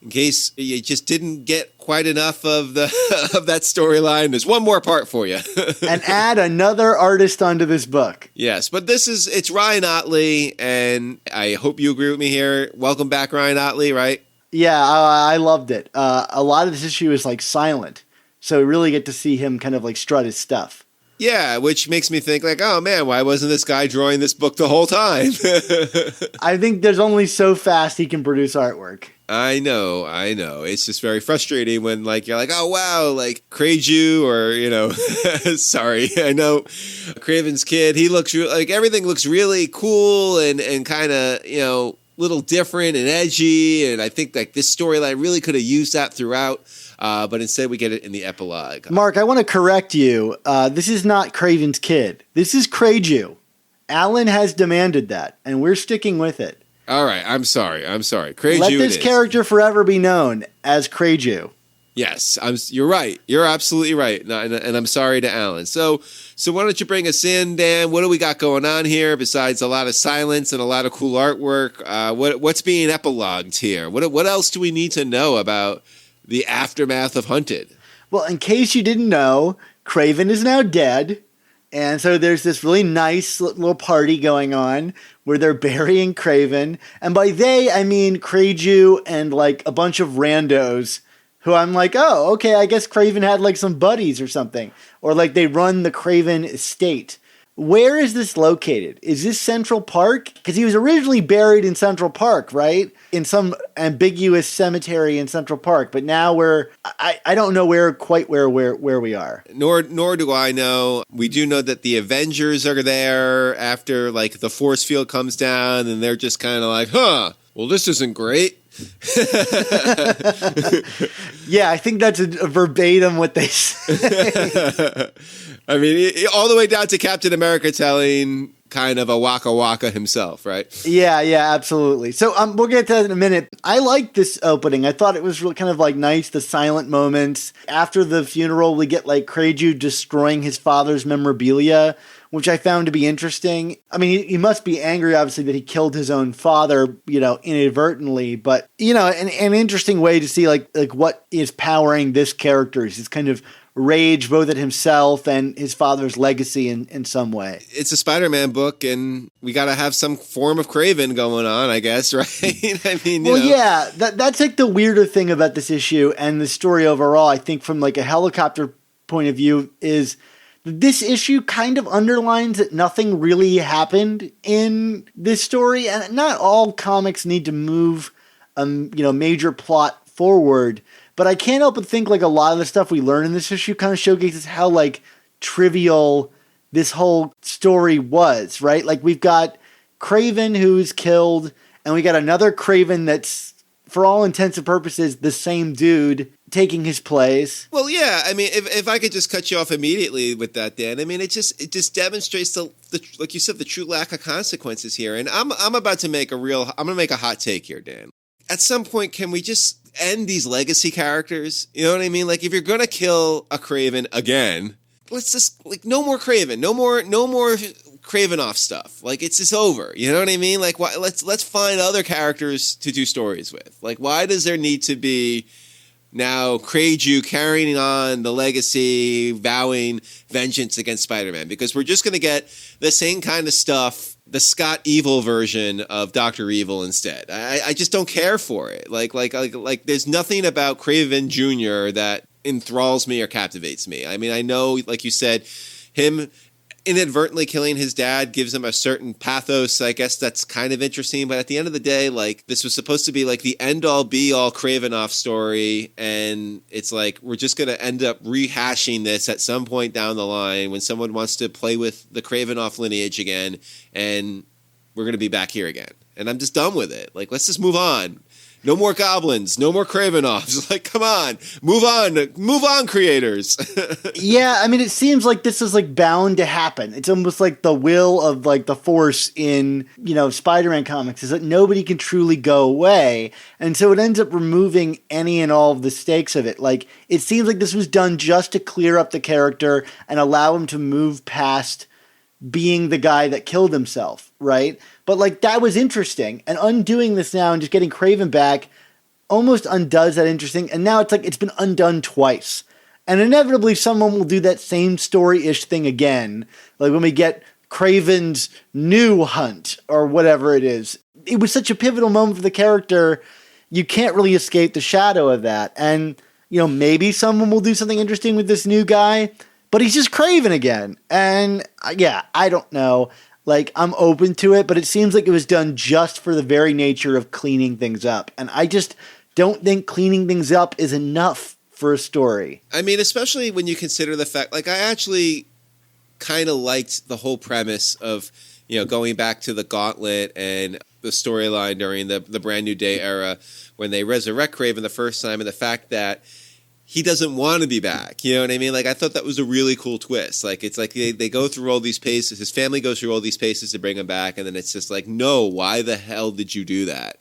In case you just didn't get quite enough of the of that storyline, there's one more part for you. And add another artist onto this book. Yes, but it's Ryan Ottley, and I hope you agree with me here. Welcome back, Ryan Ottley, right? Yeah, I loved it. A lot of this issue is like silent, so we really get to see him kind of like strut his stuff. Yeah, which makes me think like, oh man, why wasn't this guy drawing this book the whole time? I think there's only so fast he can produce artwork. I know. It's just very frustrating when like you're like, oh wow, like Crayju or sorry, I know Craven's kid. He looks like everything looks really cool and kind of little different and edgy. And I think like this storyline really could have used that throughout. But instead we get it in the epilogue. Mark, I want to correct you. This is not Craven's kid. This is Crayju. Alan has demanded that, and we're sticking with it. All right, I'm sorry. Crayju. Let this character forever be known as Crayju. Yes, you're right. You're absolutely right, and I'm sorry to Alan. So why don't you bring us in, Dan? What do we got going on here besides a lot of silence and a lot of cool artwork? What's being epilogued here? What else do we need to know about the aftermath of Hunted? Well, in case you didn't know, Kraven is now dead. And so there's this really nice little party going on where they're burying Kraven. And by they, I mean Crayju and like a bunch of randos who I'm like, oh, okay, I guess Kraven had like some buddies or something. Or like they run the Kraven estate. Where is this located? Is this Central Park? Because he was originally buried in Central Park, right? In some ambiguous cemetery in Central Park. But now I don't know where we are. Nor do I know. We do know that the Avengers are there after like the force field comes down, and they're just kind of like, well, this isn't great. Yeah, I think that's a verbatim what they say. I mean, all the way down to Captain America telling kind of a Waka Waka himself, right? Yeah, absolutely. So we'll get to that in a minute. I like this opening. I thought it was really kind of like nice, the silent moments. After the funeral, we get like Crayju destroying his father's memorabilia, which I found to be interesting. I mean, he must be angry, obviously, that he killed his own father, inadvertently. But, an interesting way to see like what is powering this character is his kind of rage both at himself and his father's legacy in some way. It's a Spider-Man book, and we got to have some form of Kraven going on, I guess, right? I mean, yeah, that's like the weirder thing about this issue and the story overall. I think from like a helicopter point of view is this issue kind of underlines that nothing really happened in this story, and not all comics need to move major plot forward. But I can't help but think like a lot of the stuff we learn in this issue kind of showcases how like trivial this whole story was, right? Like we've got Kraven who's killed, and we got another Kraven that's, for all intents and purposes, the same dude taking his place. Well, yeah. I mean, if I could just cut you off immediately with that, Dan. I mean, it just demonstrates the like you said, the true lack of consequences here. And I'm about to make I'm going to make a hot take here, Dan. At some point, can we just end these legacy characters? You know what I mean? Like, if you're gonna kill a Kraven again, let's just like no more Kraven, no more Kraven off stuff. Like, it's just over. You know what I mean? Like, why, let's find other characters to do stories with. Like, why does there need to be now Crayju carrying on the legacy, vowing vengeance against Spider-Man? Because we're just gonna get the same kind of stuff, the Scott Evil version of Dr. Evil instead. I just don't care for it. Like there's nothing about Kraven Jr. that enthralls me or captivates me. I mean, I know, like you said, him inadvertently killing his dad gives him a certain pathos. I guess that's kind of interesting. But at the end of the day, like, this was supposed to be like the end-all be-all Kravinoff story. And it's like, we're just going to end up rehashing this at some point down the line when someone wants to play with the Kravinoff lineage again. And we're going to be back here again. And I'm just done with it. Like, let's just move on. No more goblins, no more Kravinoffs. Like, come on, move on, creators. Yeah, I mean, it seems like this is like bound to happen. It's almost like the will of like the Force in, Spider-Man comics is that nobody can truly go away. And so it ends up removing any and all of the stakes of it. Like, it seems like this was done just to clear up the character and allow him to move past being the guy that killed himself, right? But like, that was interesting, and undoing this now and just getting Kraven back almost undoes that interesting. And now it's like it's been undone twice, and inevitably someone will do that same story-ish thing again. Like when we get Kraven's new hunt or whatever it is. It was such a pivotal moment for the character. You can't really escape the shadow of that. And maybe someone will do something interesting with this new guy. But he's just Kraven again. And yeah, I don't know. Like, I'm open to it, but it seems like it was done just for the very nature of cleaning things up. And I just don't think cleaning things up is enough for a story. I mean, especially when you consider the fact, like, I actually kind of liked the whole premise of, going back to the Gauntlet and the storyline during the Brand New Day era when they resurrect Kraven the first time, and the fact that he doesn't want to be back. You know what I mean? Like, I thought that was a really cool twist. Like, it's like they go through all these paces. His family goes through all these paces to bring him back. And then it's just like, no, why the hell did you do that?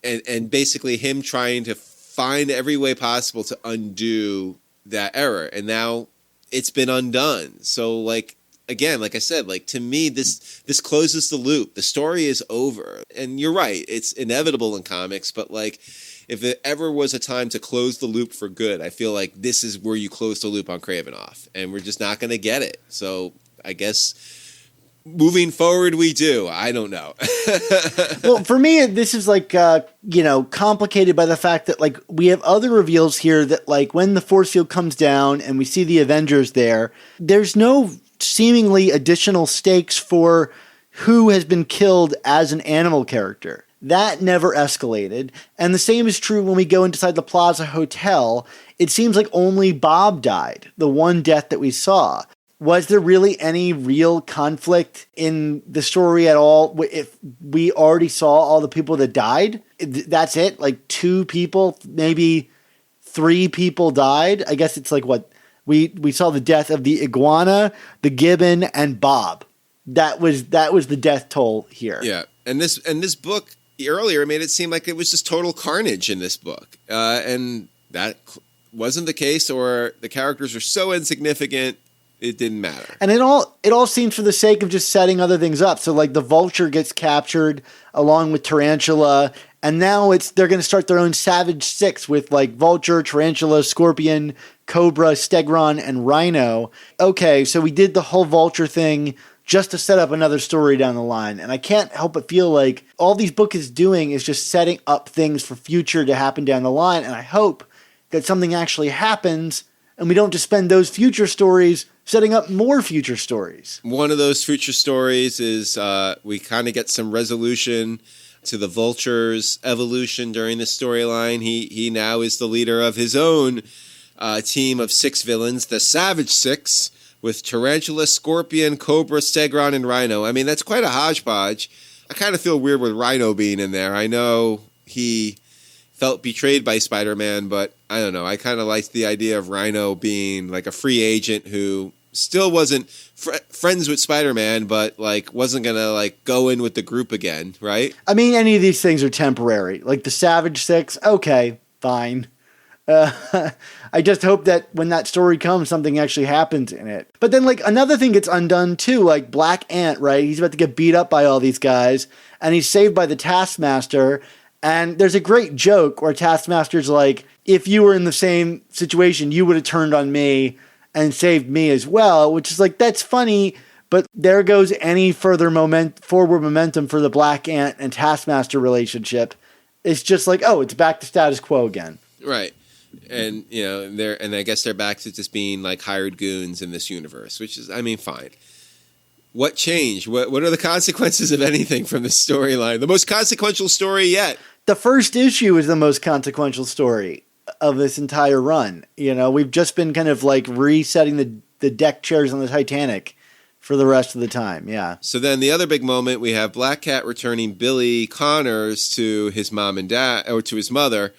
And basically him trying to find every way possible to undo that error. And now it's been undone. So, like, again, like I said, like, to me, this closes the loop. The story is over. And you're right. It's inevitable in comics, but like, if there ever was a time to close the loop for good, I feel like this is where you close the loop on Kravinoff, and we're just not going to get it. So I guess moving forward, we do. I don't know. Well, for me, this is like, complicated by the fact that like we have other reveals here that like when the force field comes down and we see the Avengers there, there's no seemingly additional stakes for who has been killed as an animal character. That never escalated. And the same is true when we go inside the Plaza Hotel. It seems like only Bob died, the one death that we saw. Was there really any real conflict in the story at all? If we already saw all the people that died, that's it? Like 2 people, maybe 3 people died? I guess it's like what? We saw the death of the iguana, the gibbon, and Bob. That was the death toll here. Yeah. And this book earlier made it seem like it was just total carnage in this book. And that wasn't the case, or the characters are so insignificant, it didn't matter. And it all seems for the sake of just setting other things up. So like the Vulture gets captured along with Tarantula, and now they're going to start their own Savage Six with like Vulture, Tarantula, Scorpion, Cobra, Stegron, and Rhino. Okay, so we did the whole Vulture thing just to set up another story down the line. And I can't help but feel like all these books is doing is just setting up things for future to happen down the line. And I hope that something actually happens and we don't just spend those future stories setting up more future stories. One of those future stories is we kind of get some resolution to the Vulture's evolution during this storyline. He now is the leader of his own team of 6 villains, the Savage Six, with Tarantula, Scorpion, Cobra, Stegron, and Rhino. I mean, that's quite a hodgepodge. I kind of feel weird with Rhino being in there. I know he felt betrayed by Spider-Man, but I don't know. I kind of liked the idea of Rhino being like a free agent who still wasn't friends with Spider-Man, but like wasn't going to like go in with the group again, right? I mean, any of these things are temporary. Like the Savage Six, okay, fine. I just hope that when that story comes, something actually happens in it. But then, like, another thing gets undone, too, like Black Ant, right? He's about to get beat up by all these guys, and he's saved by the Taskmaster, and there's a great joke where Taskmaster's like, if you were in the same situation, you would have turned on me and saved me as well, which is like, that's funny, but there goes any further forward momentum for the Black Ant and Taskmaster relationship. It's just like, oh, it's back to status quo again. Right. And and I guess they're back to just being like hired goons in this universe, which is, I mean, fine. What changed? What are the consequences of anything from this storyline? The most consequential story yet. The first issue is the most consequential story of this entire run. We've just been kind of like resetting the deck chairs on the Titanic for the rest of the time. Yeah. So then the other big moment, we have Black Cat returning Billy Connors to his mom and dad, or to his mother.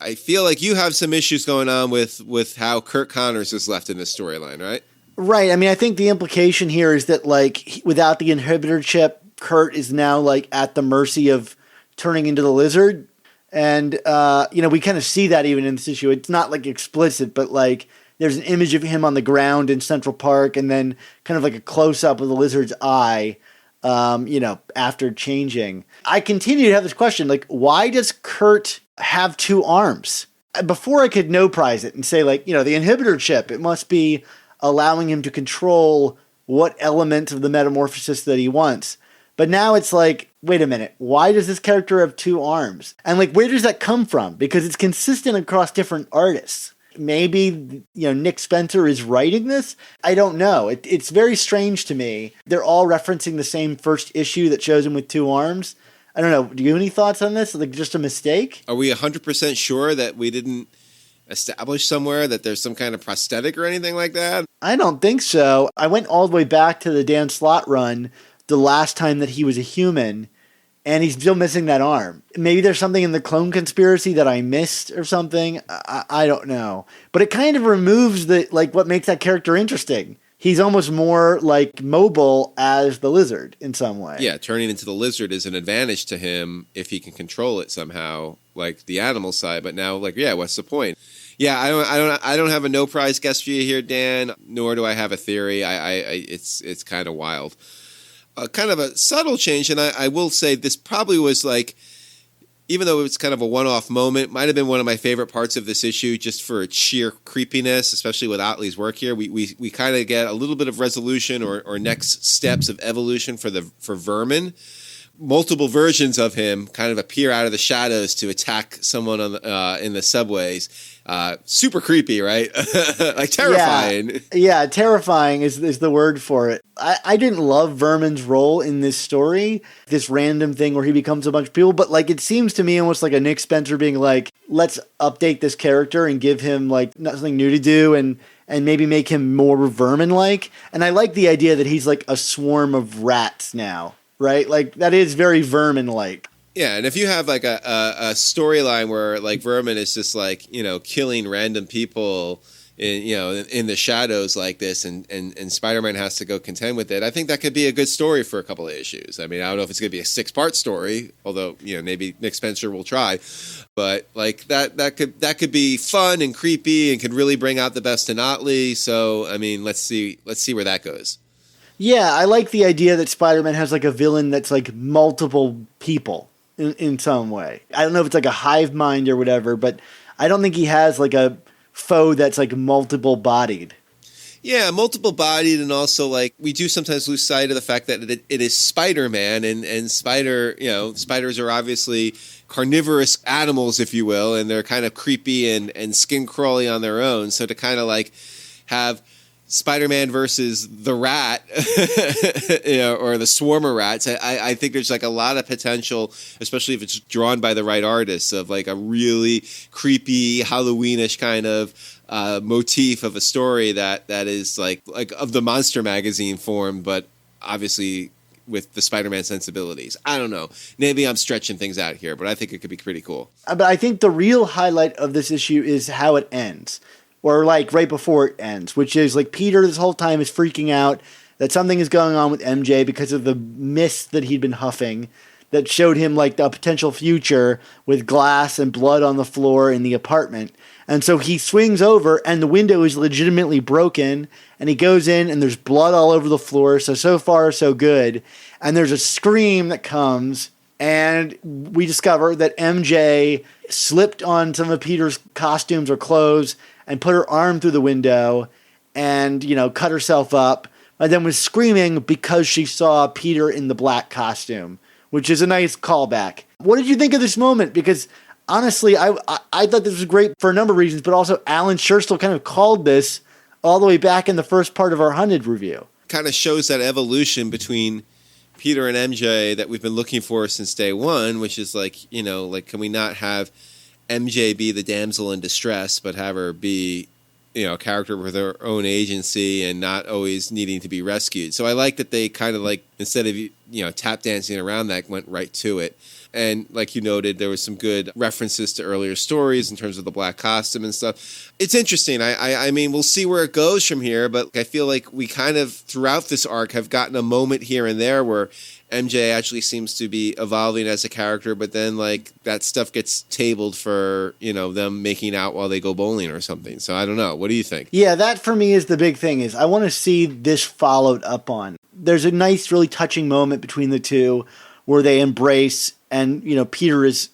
I feel like you have some issues going on with how Kurt Connors is left in this storyline, right? Right. I mean, I think the implication here is that, like, without the inhibitor chip, Kurt is now, like, at the mercy of turning into the lizard. And, we kind of see that even in this issue. It's not, like, explicit, but, like, there's an image of him on the ground in Central Park and then kind of like a close-up of the lizard's eye, after changing. I continue to have this question, like, why does Kurt have two arms? Before I could no-prize it and say, like, the inhibitor chip, it must be allowing him to control what element of the metamorphosis that he wants. But now it's like, wait a minute, why does this character have two arms? And, like, where does that come from? Because it's consistent across different artists. Maybe, Nick Spencer is writing this? I don't know. It's very strange to me. They're all referencing the same first issue that shows him with two arms. I don't know. Do you have any thoughts on this? Like, just a mistake? Are we 100% sure that we didn't establish somewhere that there's some kind of prosthetic or anything like that? I don't think so. I went all the way back to the Dan Slott run the last time that he was a human, and he's still missing that arm. Maybe there's something in the clone conspiracy that I missed or something. I don't know. But it kind of removes what makes that character interesting. He's almost more, like, mobile as the lizard in some way. Yeah, turning into the lizard is an advantage to him if he can control it somehow, like the animal side. But now, like, yeah, what's the point? Yeah, I don't have a no prize guess for you here, Dan. Nor do I have a theory. It's kind of wild. Kind of a subtle change, and I will say this probably was, like, even though it was kind of a one-off moment, might have been one of my favorite parts of this issue, just for its sheer creepiness, especially with Otley's work here. We kind of get a little bit of resolution or next steps of evolution for Vermin. Multiple versions of him kind of appear out of the shadows to attack someone in the subways. Super creepy, right? Like, terrifying. Yeah, terrifying is the word for it. I didn't love Vermin's role in this story, this random thing where he becomes a bunch of people, but, like, it seems to me almost like a Nick Spencer being like, let's update this character and give him, like, something new to do and maybe make him more Vermin-like. And I like the idea that he's like a swarm of rats now, right? Like, that is very Vermin-like. Yeah, and if you have, like, a storyline where, like, Vermin is just, like, killing random people in the shadows like this, and Spider-Man has to go contend with it, I think that could be a good story for a couple of issues. I mean, I don't know if it's going to be a 6-part story, although, maybe Nick Spencer will try. But, like, that could be fun and creepy and could really bring out the best in Otley. So, I mean, let's see where that goes. Yeah, I like the idea that Spider-Man has, like, a villain that's, like, multiple people in some way. I don't know if it's like a hive mind or whatever, but I don't think he has, like, a foe that's, like, multiple bodied. Yeah, multiple bodied, and also, like, we do sometimes lose sight of the fact that it is Spider-Man, and spiders are obviously carnivorous animals, if you will, and they're kind of creepy and skin crawly on their own. So to kind of, like, have Spider-Man versus the rat, or the swarm of rats, I think there's, like, a lot of potential, especially if it's drawn by the right artists, of, like, a really creepy Halloweenish kind of motif of a story that is like of the Monster Magazine form, but obviously with the Spider-Man sensibilities. I don't know. Maybe I'm stretching things out here, but I think it could be pretty cool. But I think the real highlight of this issue is how it ends. Or, like, right before it ends, which is, like, Peter this whole time is freaking out that something is going on with MJ because of the mist that he'd been huffing that showed him, like, the potential future with glass and blood on the floor in the apartment. And so he swings over and the window is legitimately broken and he goes in and there's blood all over the floor. So far, so good. And there's a scream that comes and we discover that MJ slipped on some of Peter's costumes or clothes and put her arm through the window and, cut herself up, and then was screaming because she saw Peter in the black costume, which is a nice callback. What did you think of this moment? Because honestly, I thought this was great for a number of reasons, but also Alan Scherstl kind of called this all the way back in the first part of our Hunted review. Kind of shows that evolution between Peter and MJ that we've been looking for since day one, which is like, you know, like, can we not have MJ be the damsel in distress, but have her be, you know, a character with her own agency and not always needing to be rescued. So I like that they kind of like, instead of, you know, tap dancing around that, went right to it. And like you noted, there was some good references to earlier stories in terms of the black costume and stuff. It's interesting. I mean, we'll see where it goes from here, but I feel like we kind of, throughout this arc, have gotten a moment here and there where MJ actually seems to be evolving as a character, but then like that stuff gets tabled for, you know, them making out while they go bowling or something. So I don't know. What do you think? Yeah, that for me is the big thing, is I want to see this followed up on. There's a nice, really touching moment between the two where they embrace, and, you know, Peter is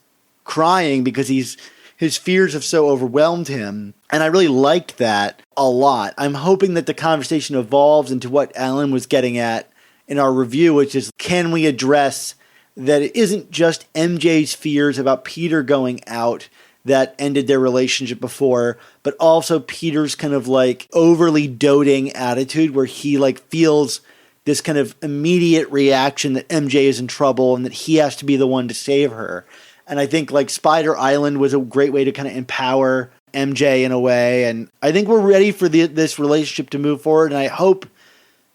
crying because his fears have so overwhelmed him. And I really liked that a lot. I'm hoping that the conversation evolves into what Alan was getting at in our review, which is, can we address that it isn't just MJ's fears about Peter going out that ended their relationship before, but also Peter's kind of like overly doting attitude where he like feels this kind of immediate reaction that MJ is in trouble and that he has to be the one to save her. And I think like Spider Island was a great way to kind of empower MJ in a way. And I think we're ready for this relationship to move forward. And I hope,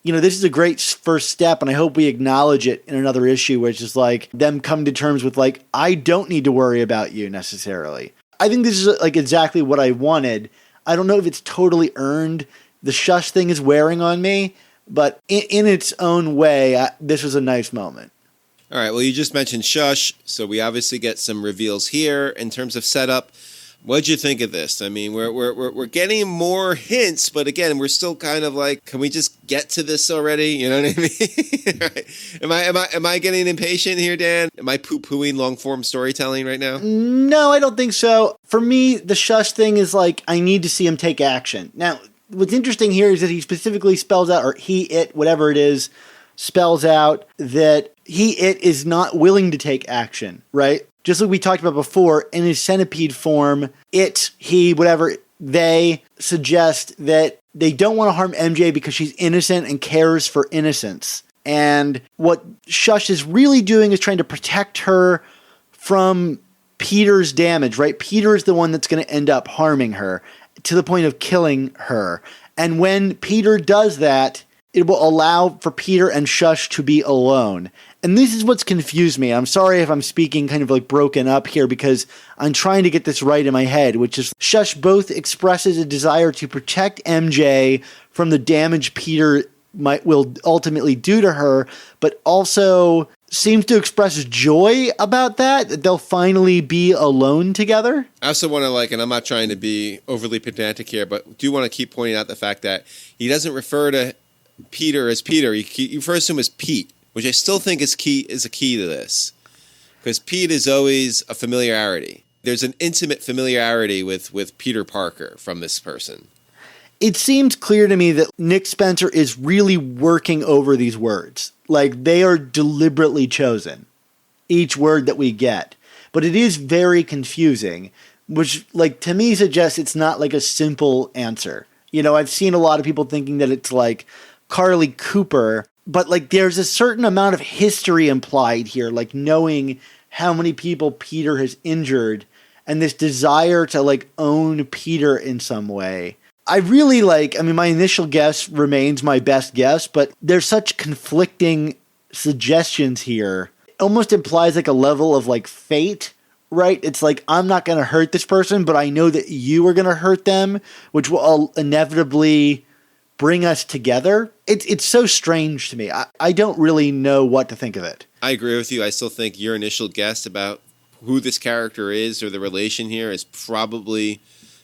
you know, this is a great first step, and I hope we acknowledge it in another issue, which is like them come to terms with like, I don't need to worry about you necessarily. I think this is like exactly what I wanted. I don't know if it's totally earned. The shush thing is wearing on me, but in its own way, this was a nice moment. All right, well, you just mentioned Shush, so we obviously get some reveals here in terms of setup. What'd you think of this? I mean, we're getting more hints, but again, we're still kind of like, can we just get to this already? You know what I mean? Right. Am I getting impatient here, Dan? Am I poo-pooing long-form storytelling right now? No, I don't think so. For me, the Shush thing is like, I need to see him take action. Now, what's interesting here is that he specifically spells out, or it, whatever it is, spells out that it is not willing to take action, right? Just like we talked about before, in his centipede form, he, whatever, they suggest that they don't want to harm MJ because she's innocent and cares for innocence. And what Shush is really doing is trying to protect her from Peter's damage, right? Peter is the one that's going to end up harming her to the point of killing her. And when Peter does that, it will allow for Peter and Shush to be alone. And this is what's confused me. I'm sorry if I'm speaking kind of like broken up here, because I'm trying to get this right in my head, which is Shush both expresses a desire to protect MJ from the damage Peter will ultimately do to her, but also seems to express joy about that they'll finally be alone together. I also want to like, and I'm not trying to be overly pedantic here, but do want to keep pointing out the fact that he doesn't refer to Peter as Peter. He refers to him as Pete, which I still think is a key to this, because Pete is always a familiarity. There's an intimate familiarity with Peter Parker from this person. It seems clear to me that Nick Spencer is really working over these words. Like, they are deliberately chosen, each word that we get. But it is very confusing, which, like, to me suggests it's not like a simple answer. You know, I've seen a lot of people thinking that it's like Carly Cooper, but like there's a certain amount of history implied here, like knowing how many people Peter has injured and this desire to like own Peter in some way. I really my initial guess remains my best guess, but there's such conflicting suggestions here. It almost implies like a level of like fate, right? It's like, I'm not going to hurt this person, but I know that you are going to hurt them, which will inevitably bring us together. It's so strange to me. I don't really know what to think of it. I agree with you. I still think your initial guess about who this character is or the relation here is probably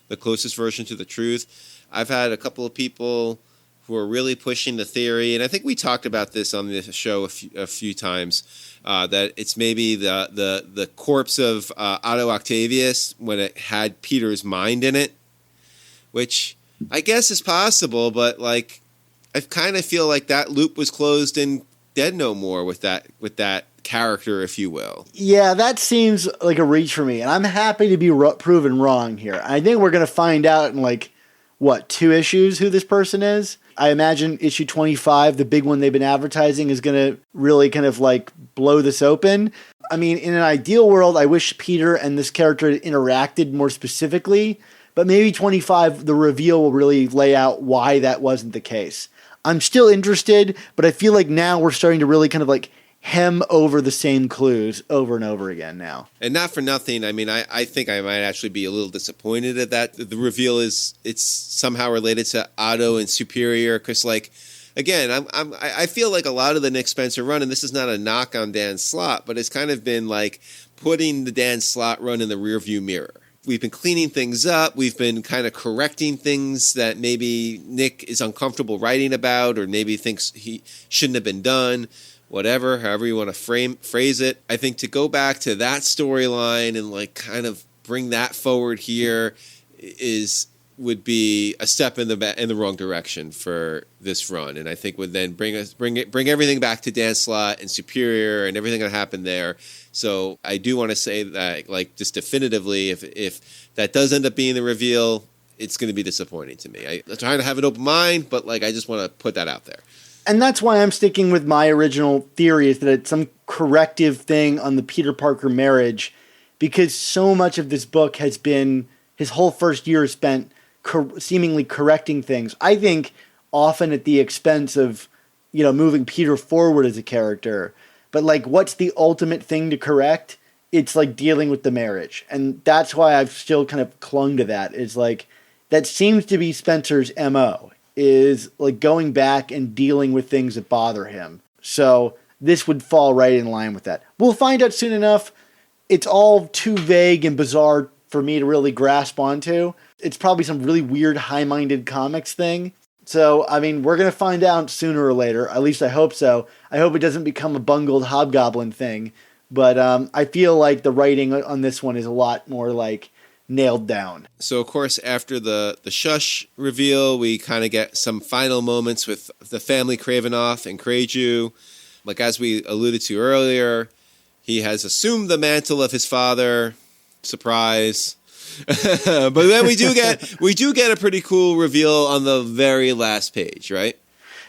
the closest version to the truth. I've had a couple of people who are really pushing the theory, and I think we talked about this on the show a few times, that it's maybe the corpse of Otto Octavius when it had Peter's mind in it, which I guess is possible, but like I kind of feel like that loop was closed in Dead No More with that character, if you will. Yeah, that seems like a reach for me, and I'm happy to be proven wrong here. I think we're going to find out in like, 2 issues who this person is. I imagine issue 25, the big one they've been advertising, is going to really kind of like blow this open. I mean, in an ideal world, I wish Peter and this character had interacted more specifically, but maybe 25, the reveal will really lay out why that wasn't the case. I'm still interested, but I feel like now we're starting to really kind of like hem over the same clues over and over again now. And not for nothing, I mean, I think I might actually be a little disappointed at that. The reveal it's somehow related to Otto and Superior, because, like, again, I feel like a lot of the Nick Spencer run, and this is not a knock on Dan Slott, but it's kind of been like putting the Dan Slott run in the rearview mirror. We've been cleaning things up. We've been kind of correcting things that maybe Nick is uncomfortable writing about, or maybe thinks he shouldn't have been done. Whatever, however you want to phrase it. I think to go back to that storyline and like kind of bring that forward here would be a step in the wrong direction for this run, and I think would then bring everything back to Dan Slott and Superior and everything that happened there. So I do want to say that, like, just definitively, if that does end up being the reveal, it's going to be disappointing to me. I'm trying to have an open mind, but like I just want to put that out there. And that's why I'm sticking with my original theory, is that it's some corrective thing on the Peter Parker marriage, because so much of this book has been his whole first year spent seemingly correcting things. I think often at the expense of, moving Peter forward as a character. But like, what's the ultimate thing to correct? It's like dealing with the marriage. And that's why I've still kind of clung to that. Is like, that seems to be Spencer's MO. Is like going back and dealing with things that bother him. So this would fall right in line with that. We'll find out soon enough. It's all too vague and bizarre for me to really grasp onto. It's probably some really weird high-minded comics thing. So, I mean, we're going to find out sooner or later. At least I hope so. I hope it doesn't become a bungled Hobgoblin thing. But I feel like the writing on this one is a lot more like nailed down. So, of course, after the Shush reveal, we kind of get some final moments with the family Kravinoff and Kraju. Like, as we alluded to earlier, he has assumed the mantle of his father. Surprise. But then we do get a pretty cool reveal on the very last page, right?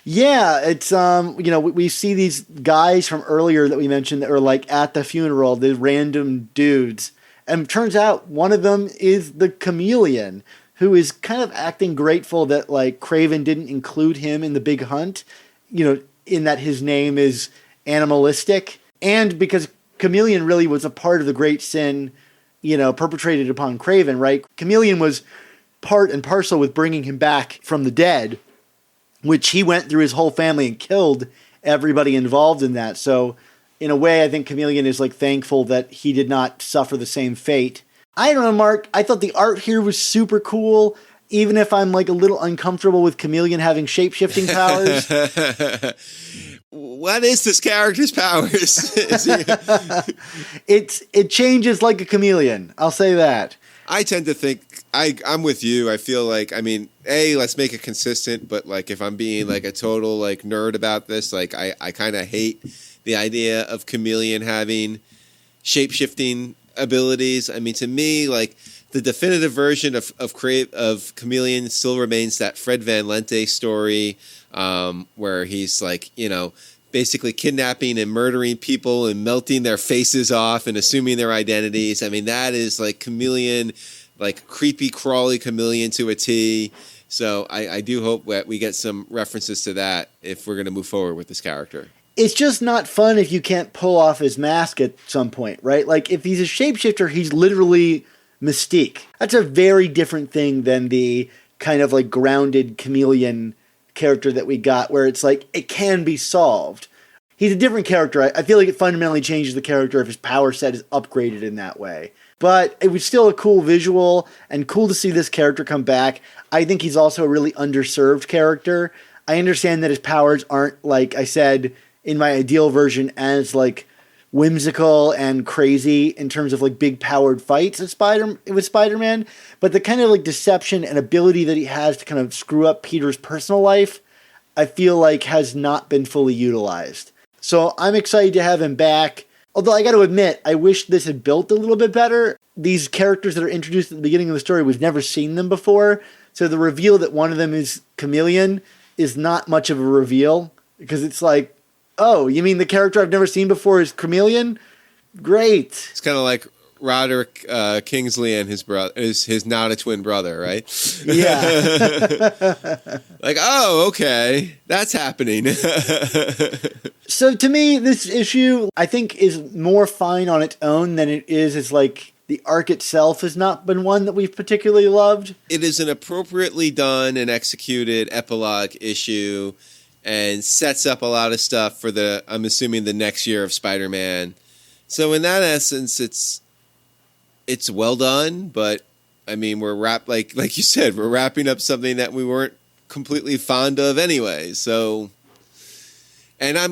Yeah, it's we see these guys from earlier that we mentioned that are like at the funeral, the random dudes. And it turns out one of them is the Chameleon, who is kind of acting grateful that like Kraven didn't include him in the big hunt, in that his name is animalistic. And because Chameleon really was a part of the great sin, perpetrated upon Kraven, right? Chameleon was part and parcel with bringing him back from the dead, which he went through his whole family and killed everybody involved in that. So in a way, I think Chameleon is like thankful that he did not suffer the same fate. I don't know, Mark. I thought the art here was super cool, even if I'm like a little uncomfortable with Chameleon having shape-shifting powers. What is this character's powers? It changes like a chameleon. I'll say that. I tend to think I'm with you. I feel like, I mean, let's make it consistent, but like if I'm being like a total like nerd about this, like I kind of hate the idea of Chameleon having shape-shifting abilities. I mean, to me, like the definitive version of Chameleon still remains that Fred Van Lente story, where he's like, basically kidnapping and murdering people and melting their faces off and assuming their identities. I mean, that is like Chameleon, like creepy, crawly Chameleon to a T. So I do hope that we get some references to that if we're going to move forward with this character. It's just not fun if you can't pull off his mask at some point, right? Like if he's a shapeshifter, he's literally Mystique. That's a very different thing than the kind of like grounded Chameleon character that we got, where it's like it can be solved. He's a different character. I feel like it fundamentally changes the character if his power set is upgraded in that way. But it was still a cool visual and cool to see this character come back. I think he's also a really underserved character. I understand that his powers aren't, like I said, in my ideal version, as like whimsical and crazy in terms of like big powered fights with Spider-Man, but the kind of like deception and ability that he has to kind of screw up Peter's personal life, I feel like has not been fully utilized. So I'm excited to have him back. Although I got to admit, I wish this had built a little bit better. These characters that are introduced at the beginning of the story, we've never seen them before. So the reveal that one of them is Chameleon is not much of a reveal, because it's like, oh, you mean the character I've never seen before is Chameleon? Great. It's kind of like Roderick Kingsley and his brother, his not a twin brother, right? Yeah. Like, oh, okay, that's happening. So to me, this issue, I think, is more fine on its own than it is as like the arc itself has not been one that we've particularly loved. It is an appropriately done and executed epilogue issue and sets up a lot of stuff for I'm assuming, the next year of Spider-Man. So in that essence, it's well done, but I mean, we're like you said, we're wrapping up something that we weren't completely fond of anyway. So, and I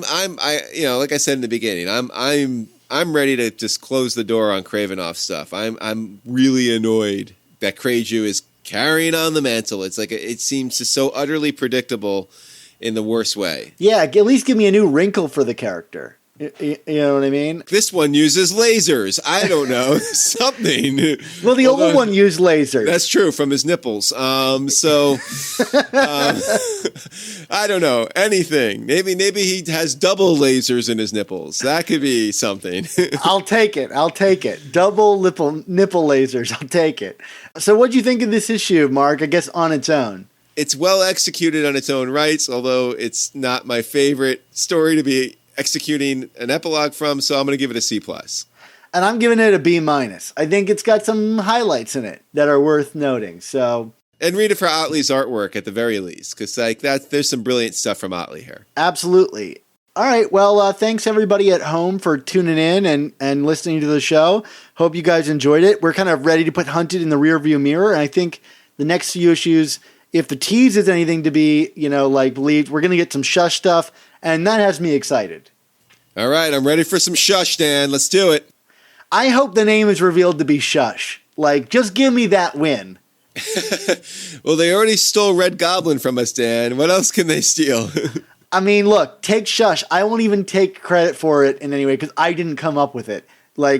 like I said in the beginning, I'm ready to just close the door on Kravinoff stuff. I'm really annoyed that Kraju is carrying on the mantle. It's like it seems just so utterly predictable in the worst way. Yeah, at least give me a new wrinkle for the character. You know what I mean? This one uses lasers. I don't know. Something. Well, the old one used lasers. That's true, from his nipples. I don't know. Anything. Maybe he has double lasers in his nipples. That could be something. I'll take it. Double nipple lasers. I'll take it. So what do you think of this issue, Mark? I guess on its own. It's well executed on its own rights, although it's not my favorite story to be executing an epilogue from, so I'm going to give it a C+. And I'm giving it a B-. I think it's got some highlights in it that are worth noting. So, and read it for Otley's artwork at the very least, because there's some brilliant stuff from Otley here. Absolutely. All right. Well, thanks everybody at home for tuning in and listening to the show. Hope you guys enjoyed it. We're kind of ready to put Hunted in the rearview mirror, and I think the next few issues, if the tease is anything to be, believed, we're going to get some Shush stuff, and that has me excited. All right, I'm ready for some Shush, Dan. Let's do it. I hope the name is revealed to be Shush. Just give me that win. Well, they already stole Red Goblin from us, Dan. What else can they steal? I mean, look, take Shush. I won't even take credit for it in any way because I didn't come up with it.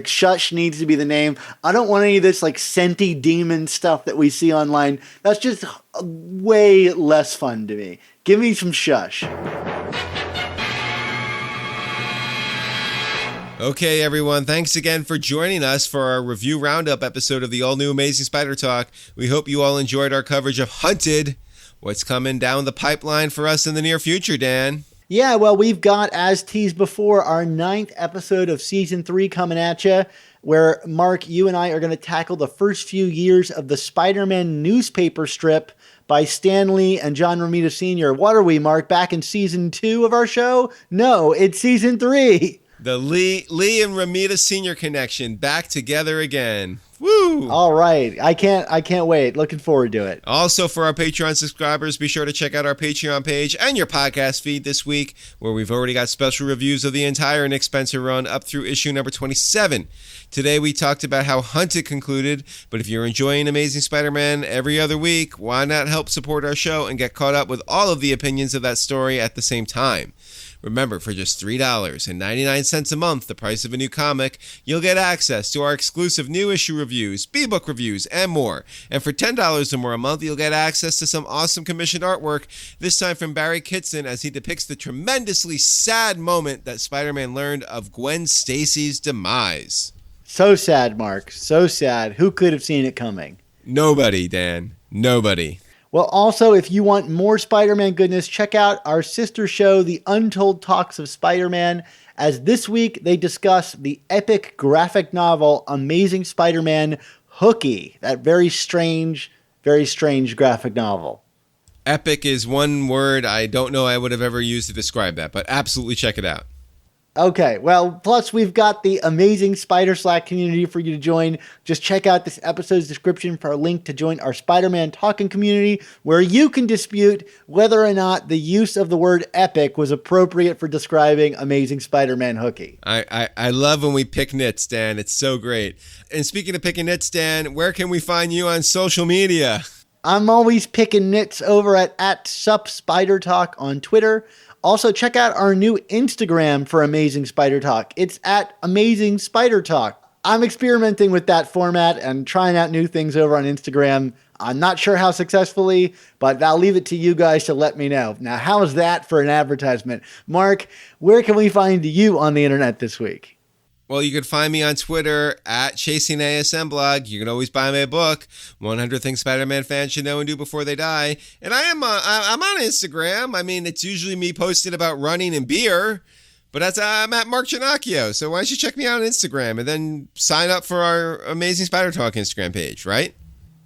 Shush needs to be the name. I don't want any of this scenty demon stuff that we see online. That's just way less fun to me. Give me some Shush. Okay, everyone, thanks again for joining us for our review roundup episode of the all-new Amazing Spider Talk. We hope you all enjoyed our coverage of Hunted. What's coming down the pipeline for us in the near future, Dan? Yeah, well, we've got, as teased before, our 9th episode of Season 3 coming at you, where, Mark, you and I are going to tackle the first few years of the Spider-Man newspaper strip by Stan Lee and John Romita Sr. What are we, Mark, back in Season 2 of our show? No, it's Season 3. The Lee and Romita Sr. connection back together again. Woo! All right. I can't wait. Looking forward to it. Also, for our Patreon subscribers, be sure to check out our Patreon page and your podcast feed this week, where we've already got special reviews of the entire Nick Spencer run up through issue number 27. Today, we talked about how Hunted concluded, but if you're enjoying Amazing Spider-Man every other week, why not help support our show and get caught up with all of the opinions of that story at the same time? Remember, for just $3.99 a month, the price of a new comic, you'll get access to our exclusive new issue reviews, B-book reviews, and more. And for $10 or more a month, you'll get access to some awesome commissioned artwork, this time from Barry Kitson as he depicts the tremendously sad moment that Spider-Man learned of Gwen Stacy's demise. So sad, Mark. So sad. Who could have seen it coming? Nobody, Dan. Nobody. Well, also, if you want more Spider-Man goodness, check out our sister show, The Untold Talks of Spider-Man, as this week they discuss the epic graphic novel Amazing Spider-Man Hooky, that very strange graphic novel. Epic is one word I don't know I would have ever used to describe that, but absolutely check it out. Okay, well, plus we've got the amazing Spider Slack community for you to join. Just check out this episode's description for a link to join our Spider-Man talking community, where you can dispute whether or not the use of the word epic was appropriate for describing Amazing Spider-Man Hooky. I love when we pick nits, Dan. It's so great. And speaking of picking nits, Dan, where can we find you on social media? I'm always picking nits over at SupSpiderTalk on Twitter. Also, check out our new Instagram for Amazing Spider Talk. It's at Amazing Spider Talk. I'm experimenting with that format and trying out new things over on Instagram. I'm not sure how successfully, but I'll leave it to you guys to let me know. Now, how is that for an advertisement? Mark, where can we find you on the internet this week? Well, you can find me on Twitter at Chasing ASM Blog. You can always buy my book, 100 Things Spider-Man Fans Should Know and Do Before They Die. And I'm on Instagram. I mean, it's usually me posting about running and beer, but I'm at Mark Ginocchio. So why don't you check me out on Instagram and then sign up for our Amazing Spider Talk Instagram page, right?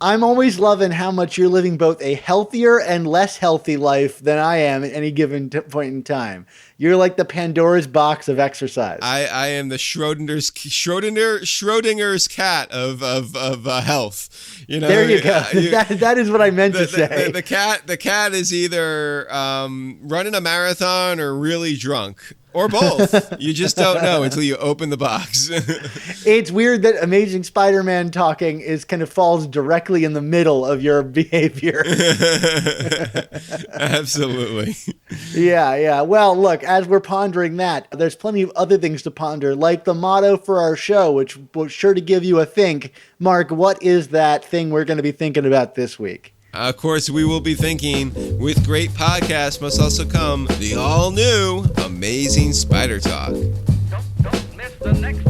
I'm always loving how much you're living both a healthier and less healthy life than I am at any given point in time. You're like the Pandora's box of exercise. I am the Schrodinger's cat of health. You know, there you go. That is what I meant to say. The cat is either running a marathon or really drunk. Or both. You just don't know until you open the box. It's weird that Amazing Spider-Man talking falls directly in the middle of your behavior. Absolutely. Yeah. Well, look, as we're pondering that, there's plenty of other things to ponder, like the motto for our show, which was sure to give you a think. Mark, what is that thing we're going to be thinking about this week? Of course, we will be thinking, with great podcasts must also come the all-new Amazing Spider Talk. Don't miss the next